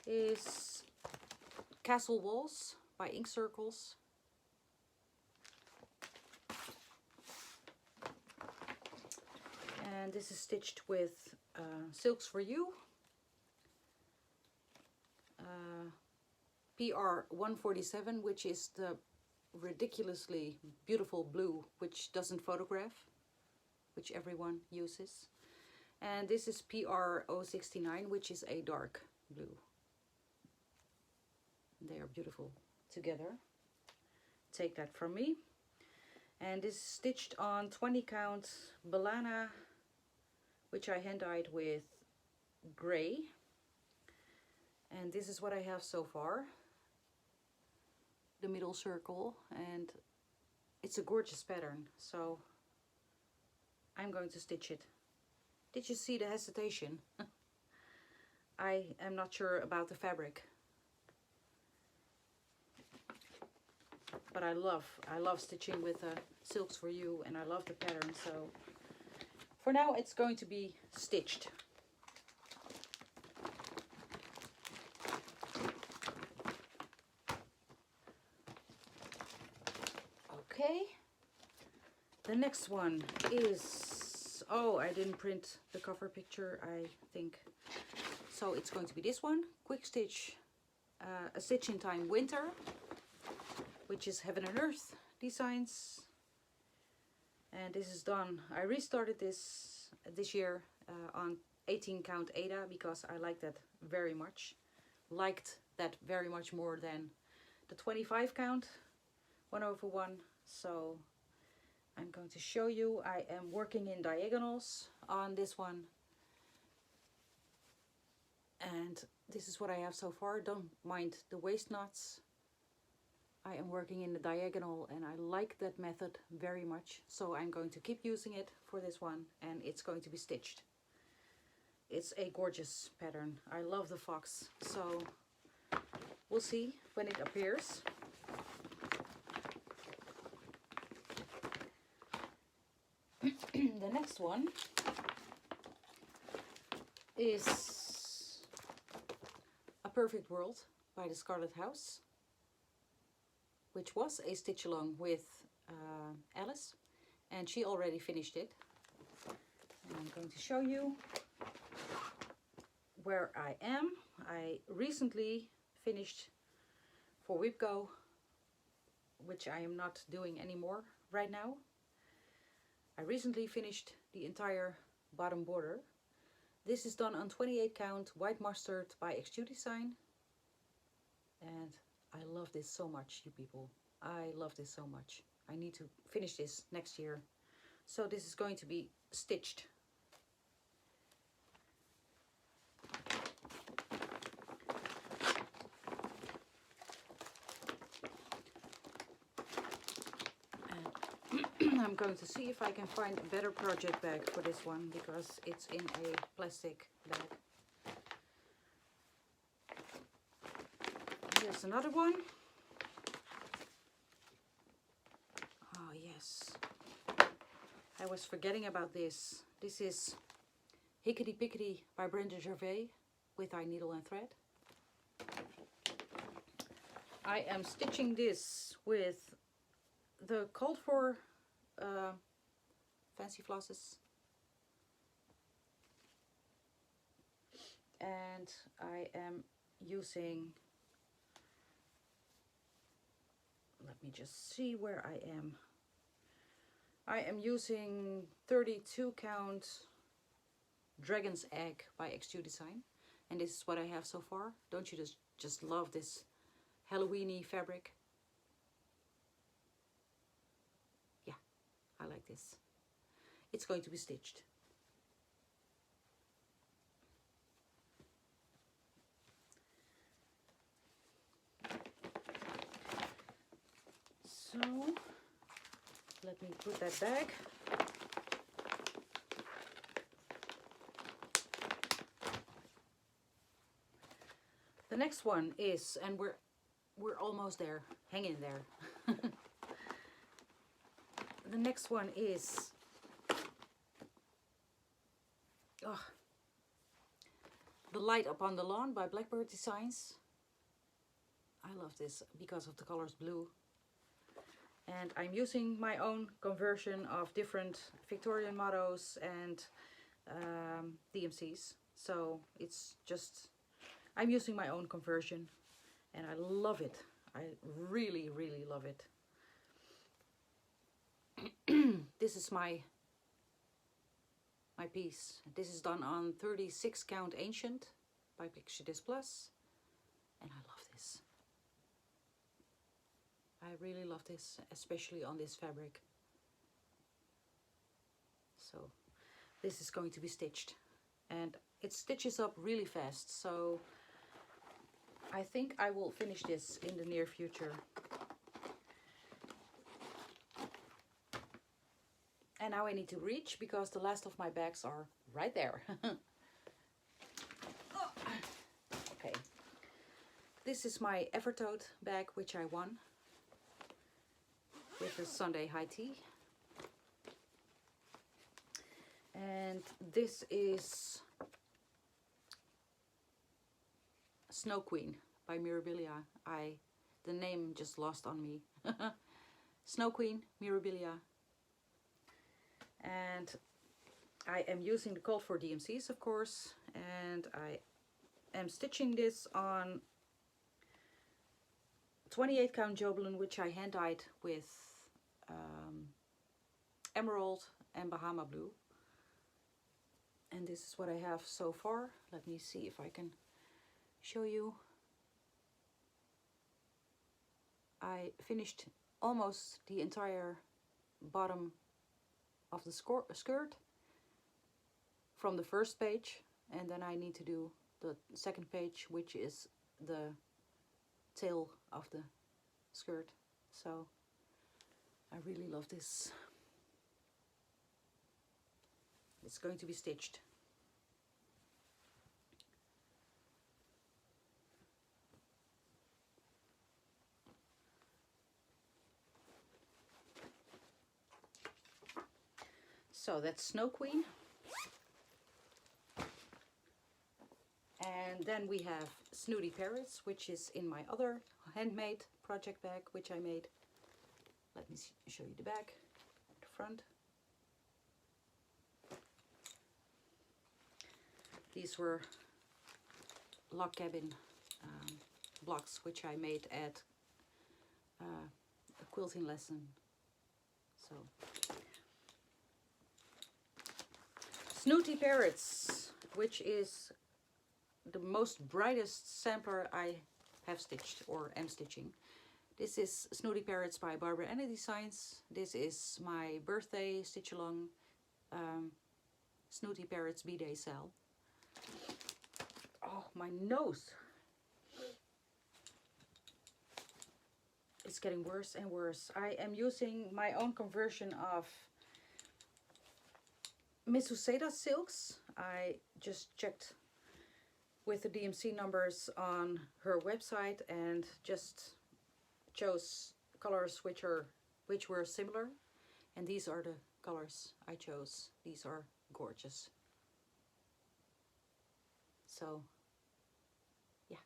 is Castle Walls by Ink Circles. And this is stitched with Silks for You, PR 147, which is the ridiculously beautiful blue which doesn't photograph, which everyone uses. And this is PR 069, which is a dark blue. They are beautiful together. Take that from me. And this is stitched on 20 count Balana, which I hand dyed with gray. And this is what I have so far. The middle circle, and it's a gorgeous pattern, so I'm going to stitch it. Did you see the hesitation? I am not sure about the fabric, but I love stitching with Silks for You, and I love the pattern, so for now it's going to be stitched. Okay, the next one is, oh, I didn't print the cover picture, I think. So it's going to be this one, Quick Stitch, A Stitch in Time Winter, which is Heaven and Earth Designs. And this is done, I restarted this year on 18 count Ada, because I like that very much. Liked that very much more than the 25 count 1/1. So I'm going to show you. I am working in diagonals on this one, and this is what I have so far. Don't mind the waist knots. I am working in the diagonal, and I like that method very much, so I'm going to keep using it for this one, and it's going to be stitched. It's a gorgeous pattern. I love the fox, so we'll see when it appears. The next one is A Perfect World by the Scarlet House, which was a stitch along with Alice, and she already finished it. And I'm going to show you where I am. I recently finished for WipGo, which I am not doing anymore right now. I recently finished the entire bottom border. This is done on 28 count white mustard by Hicksy Design, and I love this so much, you people. I love this so much. I need to finish this next year. So this is going to be stitched. I'm going to see if I can find a better project bag for this one, because it's in a plastic bag. Here's another one. Oh yes, I was forgetting about this. This is Hickety Pickity by Brenda Gervais with I needle and thread. I am stitching this with the called for fancy flosses, and I am using, let me just see where I am. I am using 32 count Dragon's Egg by Hicksy Design, and this is what I have so far. Don't you just love this Halloweeny fabric? I like this. It's going to be stitched. So let me put that back. The next one is, and we're almost there. Hang in there. The next one is The Light Upon the Lawn by Blackbird Designs. I love this because of the colors blue. And I'm using my own conversion of different Victorian mottos and DMCs. So it's just, I'm using my own conversion, and I love it. I really, really love it. This is my piece. This is done on 36 count Ancient by Picture This Plus, and I love this. I really love this, especially on this fabric. So this is going to be stitched, and it stitches up really fast, so I think I will finish this in the near future. And now I need to reach, because the last of my bags are right there. Okay. This is my Evertote bag, which I won with the Sunday high tea. And this is Snow Queen by Mirabilia. The name just lost on me. Snow Queen, Mirabilia. And I am using the called for DMCs, of course, and I am stitching this on 28 count Jobelin, which I hand dyed with Emerald and Bahama Blue. And this is what I have so far. Let me see if I can show you. I finished almost the entire bottom of the skirt from the first page, and then I need to do the second page, which is the tail of the skirt. So I really love this. It's going to be stitched. So that's Snow Queen. And then we have Snooty Parrots, which is in my other handmade project bag, which I made. Let me show you the back, the front. These were log cabin blocks, which I made at a quilting lesson. So, Snooty Parrots, which is the most brightest sampler I have stitched or am stitching. This is Snooty Parrots by Blackbird Designs. This is my birthday stitch along Snooty Parrots B-Day sale. Oh, my nose! It's getting worse and worse. I am using my own conversion of Miss Useda silks. I just checked with the DMC numbers on her website and just chose colors which were similar, and these are the colors I chose. These are gorgeous. So yeah,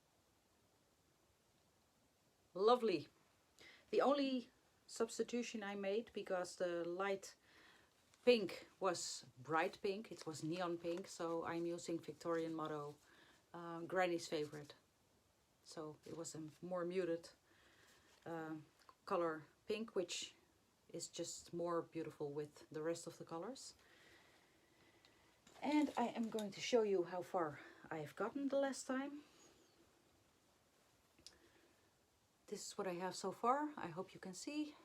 lovely. The only substitution I made, because the light pink was bright pink, it was neon pink, so I'm using Victorian Motto Granny's Favorite. So it was a more muted color pink, which is just more beautiful with the rest of the colors. And I am going to show you how far I have gotten the last time. This is what I have so far. I hope you can see.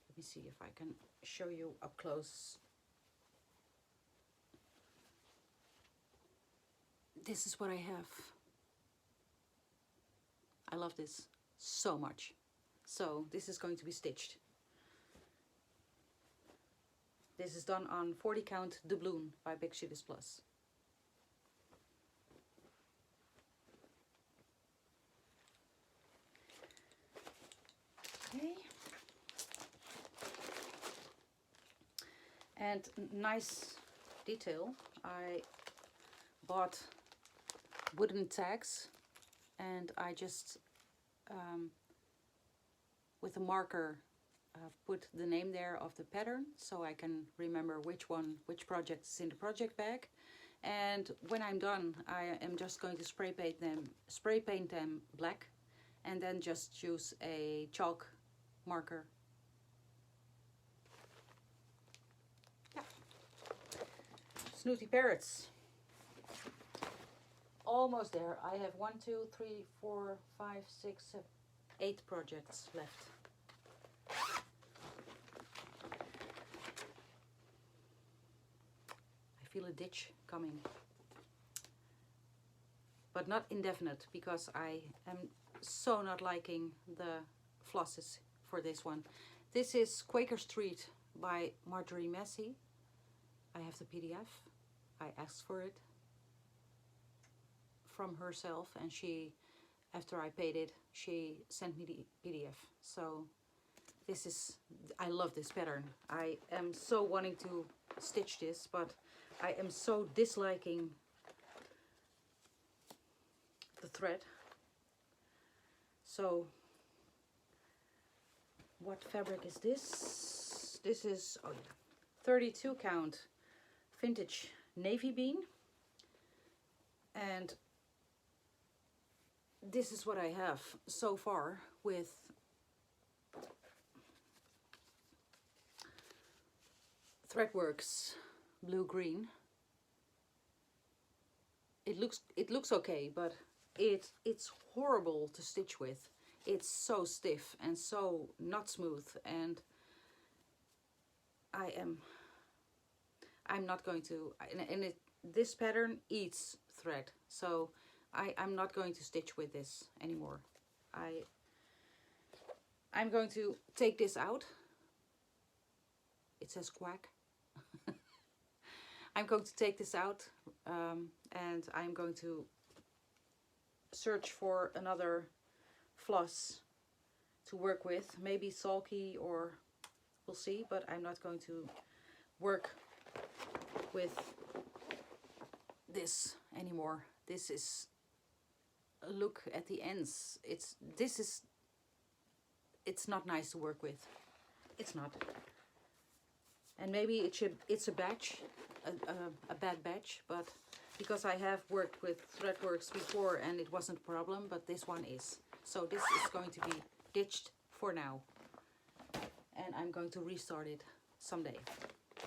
Let me see if I can show you up close. This is what I have. I love this so much. So this is going to be stitched. This is done on 40 count doubloon by Big Shitties Plus. Okay. And nice detail, I bought wooden tags, and I just with a marker put the name there of the pattern, so I can remember which project is in the project bag. And when I'm done, I am just going to spray paint them black, and then just use a chalk marker. Yeah. Snooty Parrots. Almost there. I have 1, 2, 3, 4, 5, 6, 7, 8 projects left. I feel a ditch coming. But not indefinite, because I am so not liking the flosses for this one. This is Quaker Street by Marjorie Massey. I have the PDF. I asked for it from herself, and she, after I paid it, she sent me the PDF. So this is, I love this pattern. I am so wanting to stitch this, but I am so disliking the thread. So what fabric is this? This is, oh yeah, 32 count vintage navy bean, and this is what I have so far with Threadworks blue green. It looks okay, but it's horrible to stitch with. It's so stiff and so not smooth, and I'm not going to, and this pattern eats thread, so I'm not going to stitch with this anymore. I'm going to take this out. It says quack. I'm going to take this out, and I'm going to search for another floss to work with. Maybe sulky, or we'll see, but I'm not going to work with this anymore. This is, look at the ends. It's not nice to work with. It's not. And maybe it's a batch, a bad batch, but because I have worked with Threadworks before and it wasn't a problem, but this one is. So this is going to be ditched for now. And I'm going to restart it someday,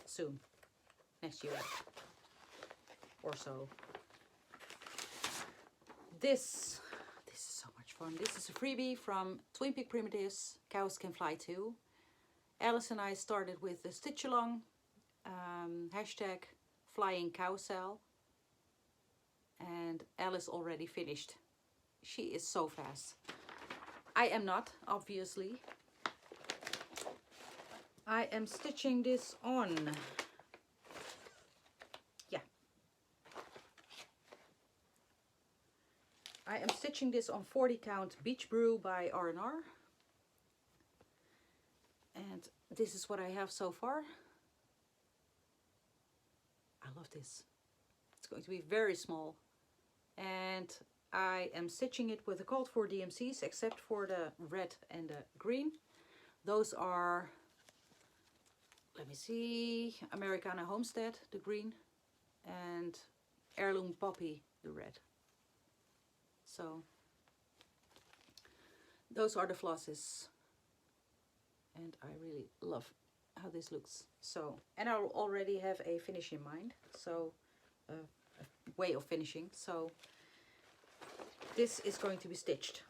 soon, next year or so. This is so much fun. This is a freebie from Twin Peak Primitives, Cows Can Fly Too. Alice and I started with the stitch along, hashtag flying carousel, and Alice already finished. She is so fast. I am not, obviously. I am stitching this on. Yeah. I am stitching this on 40 count Beach Brew by R&R. And this is what I have so far. I love this. It's going to be very small. And I am stitching it with the called for DMCs, except for the red and the green. Those are, let me see, Americana Homestead, the green, and Heirloom Poppy, the red. So those are the flosses. And I really love how this looks. So, and I already have a finish in mind. So, a way of finishing. So, this is going to be stitched.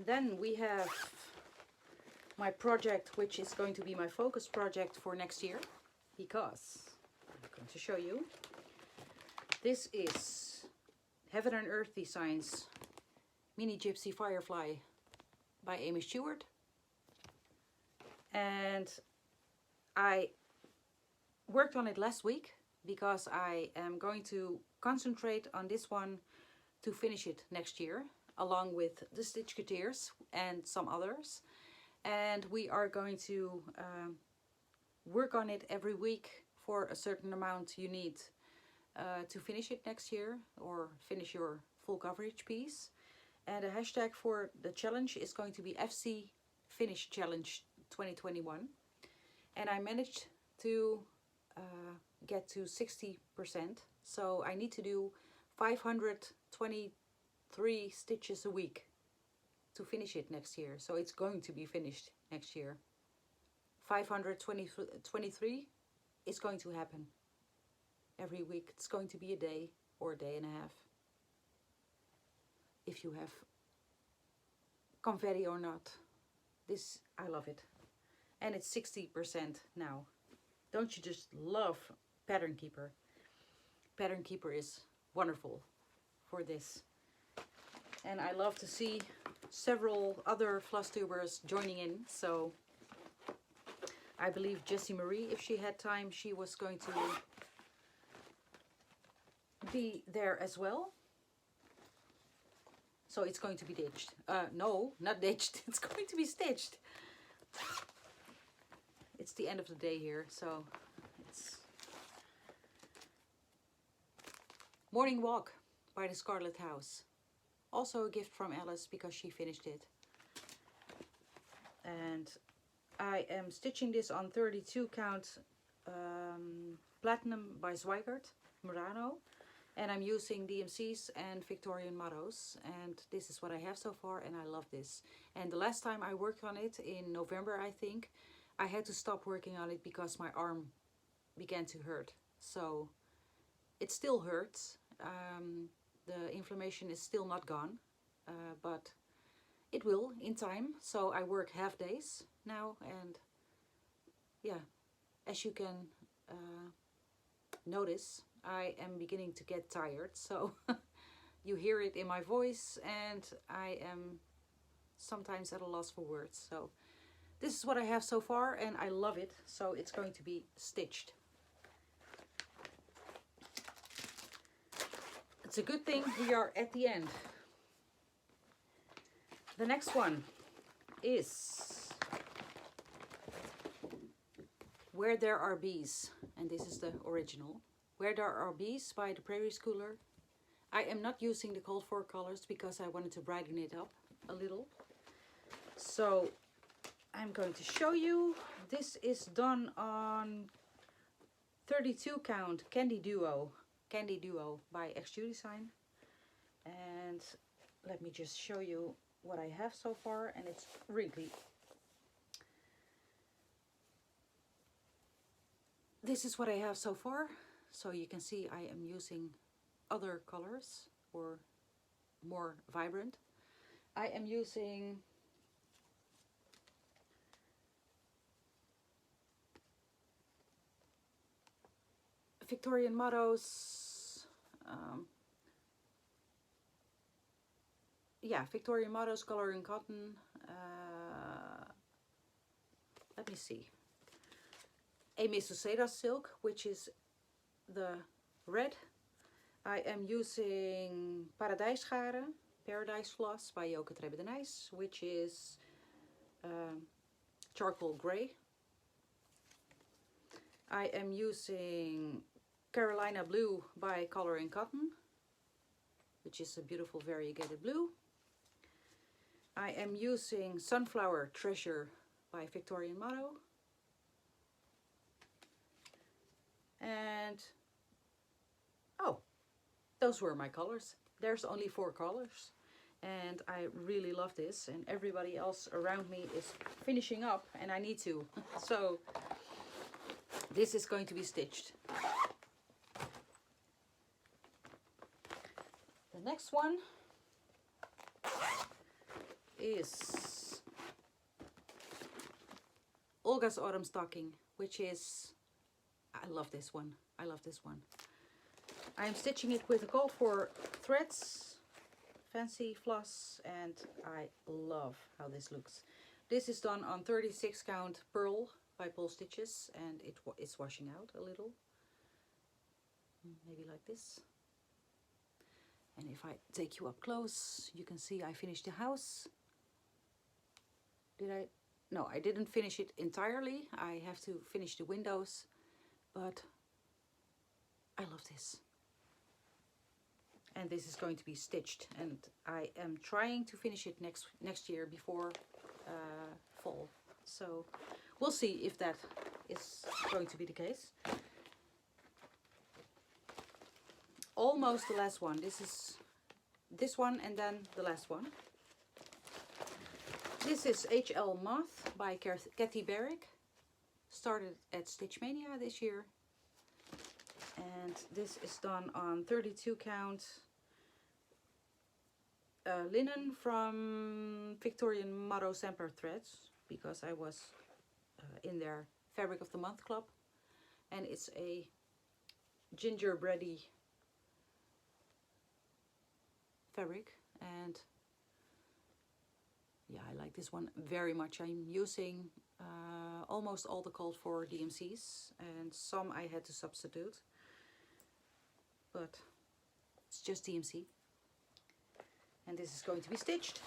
Then we have my project, which is going to be my focus project for next year, because I'm going to show you. This is Heaven and Earth Designs Mini Gypsy Firefly by Amy Stewart. And I worked on it last week because I am going to concentrate on this one to finish it next year, along with the Stitchketeers and some others. And we are going to work on it every week for a certain amount you need to finish it next year, or finish your full coverage piece. And the hashtag for the challenge is going to be FC Finish Challenge 2021. And I managed to get to 60%. So I need to do 523 stitches a week to finish it next year. So it's going to be finished next year. 523 is going to happen every week. It's going to be a day or a day and a half, if you have confetti or not. This, I love it. And it's 60% now. Don't you just love Pattern Keeper? Pattern Keeper is wonderful for this. And I love to see several other Flosstubers joining in. So I believe Jessie Marie, if she had time, she was going to be there as well. So it's going to be ditched. No, not ditched. It's going to be stitched. It's the end of the day here, so it's Morning Walk by the Scarlet House. Also a gift from Alice because she finished it. And I am stitching this on 32 count Platinum by Zweigert Murano. And I'm using DMCs and Victorian mottos. And this is what I have so far, and I love this. And the last time I worked on it, in November I think, I had to stop working on it because my arm began to hurt. So it still hurts. The inflammation is still not gone, but it will in time. So I work half days now, and yeah, as you can notice, I am beginning to get tired. So you hear it in my voice, and I am sometimes at a loss for words. So this is what I have so far, and I love it. So it's going to be stitched. It's a good thing we are at the end. The next one is Where There Are Bees, and this is the original. Where There Are Bees by the Prairie Schooler. I am not using the cold for colors because I wanted to brighten it up a little. So I'm going to show you. This is done on 32 count Candy Duo by Hicksy Design. And let me just show you what I have so far, and it's wrinkly. This is what I have so far. So you can see I am using other colors or more vibrant. I am using Victorian mottos, Victorian mottos color in cotton. Let me see, a.k.a. silk, which is the red. I am using Paradise Floss by Huckleberry Designs, which is charcoal grey. I am using Carolina Blue by Color in Cotton, which is a beautiful variegated blue. I am using Sunflower Treasure by Victorian Motto. And oh, those were my colors. There's only 4 colors. And I really love this, and everybody else around me is finishing up and I need to. So this is going to be stitched. The next one is Olga's Autumn Stocking, which is, I love this one. I love this one. I am stitching it with a called for threads, fancy floss, and I love how this looks. This is done on 36 count pearl by Pole Stitches, and it's washing out a little, maybe like this. And if I take you up close, you can see I finished the house. Did I? No, I didn't finish it entirely. I have to finish the windows, but I love this. And this is going to be stitched, and I am trying to finish it next year before fall. So we'll see if that is going to be the case. Almost the last one. This is this one and then the last one. This is HL Moth by Kathy Barrick. Started at Stitch Mania this year. And this is done on 32 count linen from Victorian Motto Semper threads, because I was in their Fabric of the Month club, and it's a gingerbready fabric, and yeah, I like this one very much. I'm using almost all the called for DMCs, and some I had to substitute, but it's just DMC. And this is going to be stitched.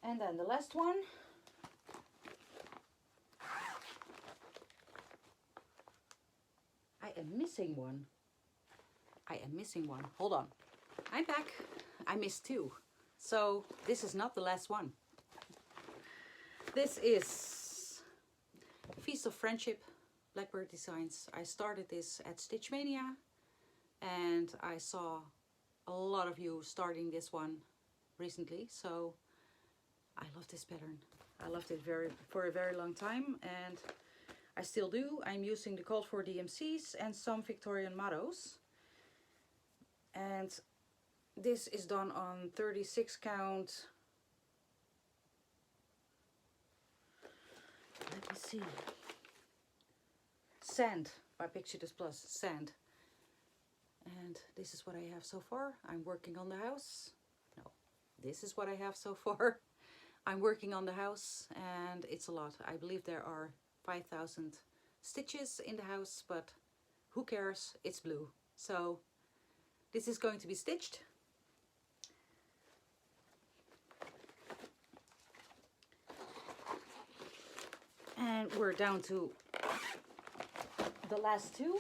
And then the last one. I am missing one. I am missing one. Hold on. I'm back. I missed 2. So this is not the last one. This is Feast of Friendship, Blackbird Designs. I started this at Stitch Mania, and I saw a lot of you starting this one recently, so I love this pattern. I loved it for a very long time, and I still do. I'm using the called for DMCs and some Victorian mottos. And this is done on 36 count. Let me see. Sand by Pictures Plus, Sand. And this is what I have so far. I'm working on the house. No, this is what I have so far. I'm working on the house and it's a lot. I believe there are 5,000 stitches in the house, but who cares? It's blue. So this is going to be stitched. And we're down to the last two.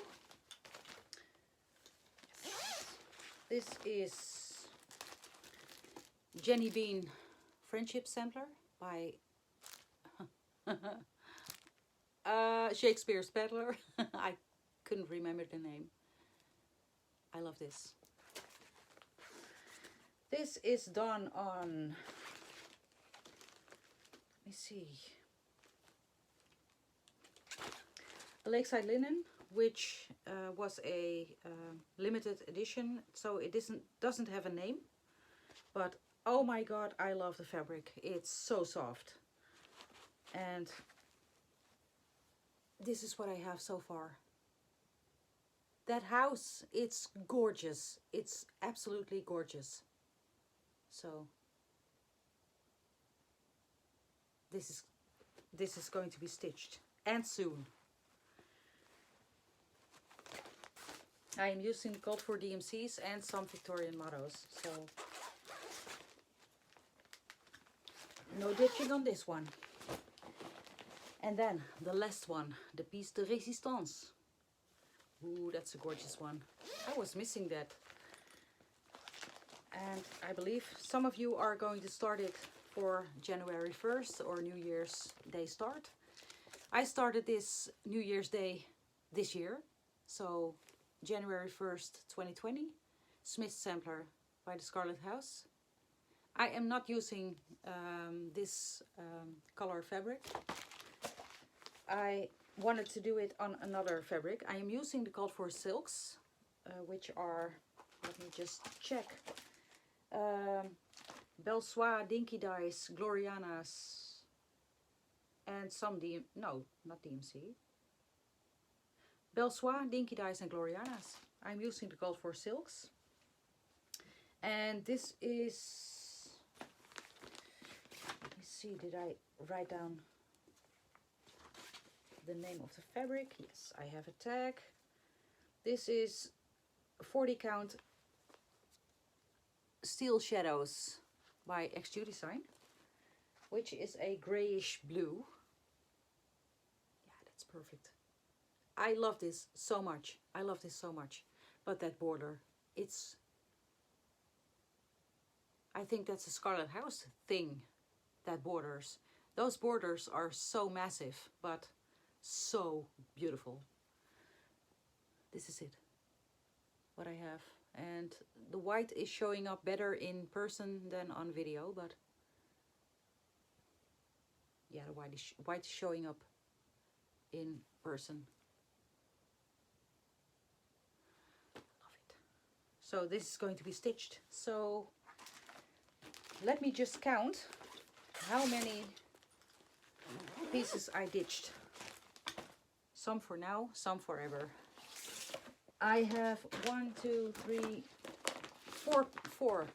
This is Jenny Bean Friendship Sampler by Shakespeare's Peddler. I couldn't remember the name. I love this. This is done on, let me see, a Lakeside Linen, which was a limited edition, so it doesn't have a name, but oh my god, I love the fabric. It's so soft. And this is what I have so far. That house, it's gorgeous. It's absolutely gorgeous. So this is going to be stitched, and soon. I am using the Cult for DMCs and some Victorian mottos, so no ditching on this one. And then the last one, the piece de résistance. Ooh, that's a gorgeous one. I was missing that. And I believe some of you are going to start it for January 1st or New Year's Day start. I started this New Year's Day this year, so January 1st, 2020. Smith Sampler by the Scarlet House. I am not using this color fabric. I wanted to do it on another fabric. I am using the Cult for silks, which are, let me just check, Belsois, Dinky Dyes, Glorianas, and some no, not DMC. Belsois, Dinky Dyes and Glorianas. I'm using the Cult for silks. And this is, let me see, did I write down the name of the fabric? Yes, I have a tag. This is 40 count Steel Shadows by XQ Design, which is a grayish blue. Yeah, that's perfect. I love this so much. I love this so much. But that border, it's, I think that's a Scarlet House thing, that borders. Those borders are so massive, but so beautiful. This is it, what I have. And the white is showing up better in person than on video, but yeah, the white is showing up in person. Love it. So this is going to be stitched. So let me just count how many pieces I ditched. Some for now, some forever. I have 1, 2, 3, 4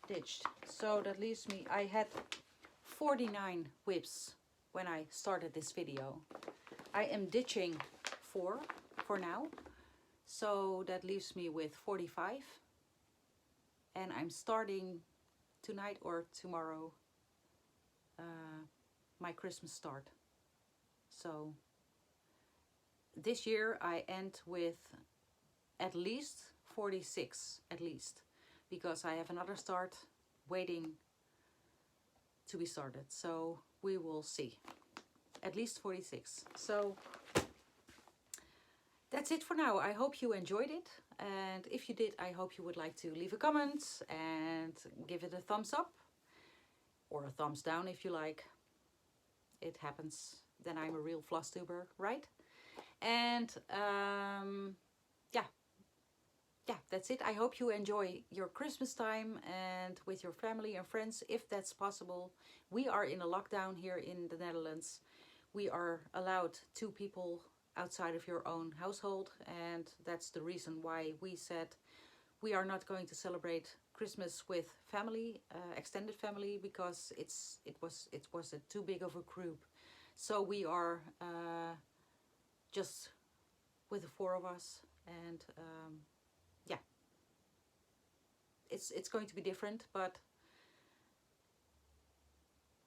ditched. So that leaves me, I had 49 whips when I started this video. I am ditching 4 for now. So that leaves me with 45. And I'm starting tonight or tomorrow my Christmas start. So this year I end with at least 46, at least, because I have another start waiting to be started. So we will see. At least 46. So that's it for now. I hope you enjoyed it. And if you did, I hope you would like to leave a comment and give it a thumbs up or a thumbs down if you like. It happens. Then I'm a real Flosstuber, right? And yeah, that's it. I hope you enjoy your Christmas time and with your family and friends, if that's possible. We are in a lockdown here in the Netherlands. We are allowed 2 people outside of your own household, and that's the reason why we said we are not going to celebrate Christmas with family, extended family, because it was a too big of a group. So we are just with the four of us, and yeah, it's going to be different, but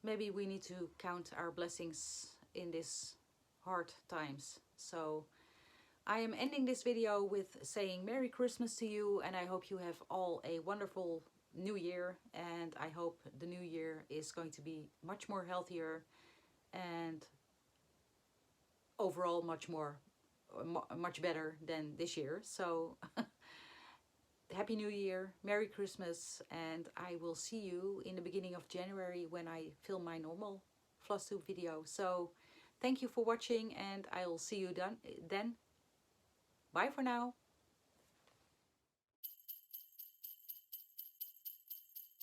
maybe we need to count our blessings in these hard times. So I am ending this video with saying Merry Christmas to you, and I hope you have all a wonderful new year, and I hope the new year is going to be much more healthier and overall much better than this year. So Happy New Year, Merry Christmas, and I will see you in the beginning of January when I film my normal Flosstube video. So thank you for watching, and I'll see you then. Bye for now.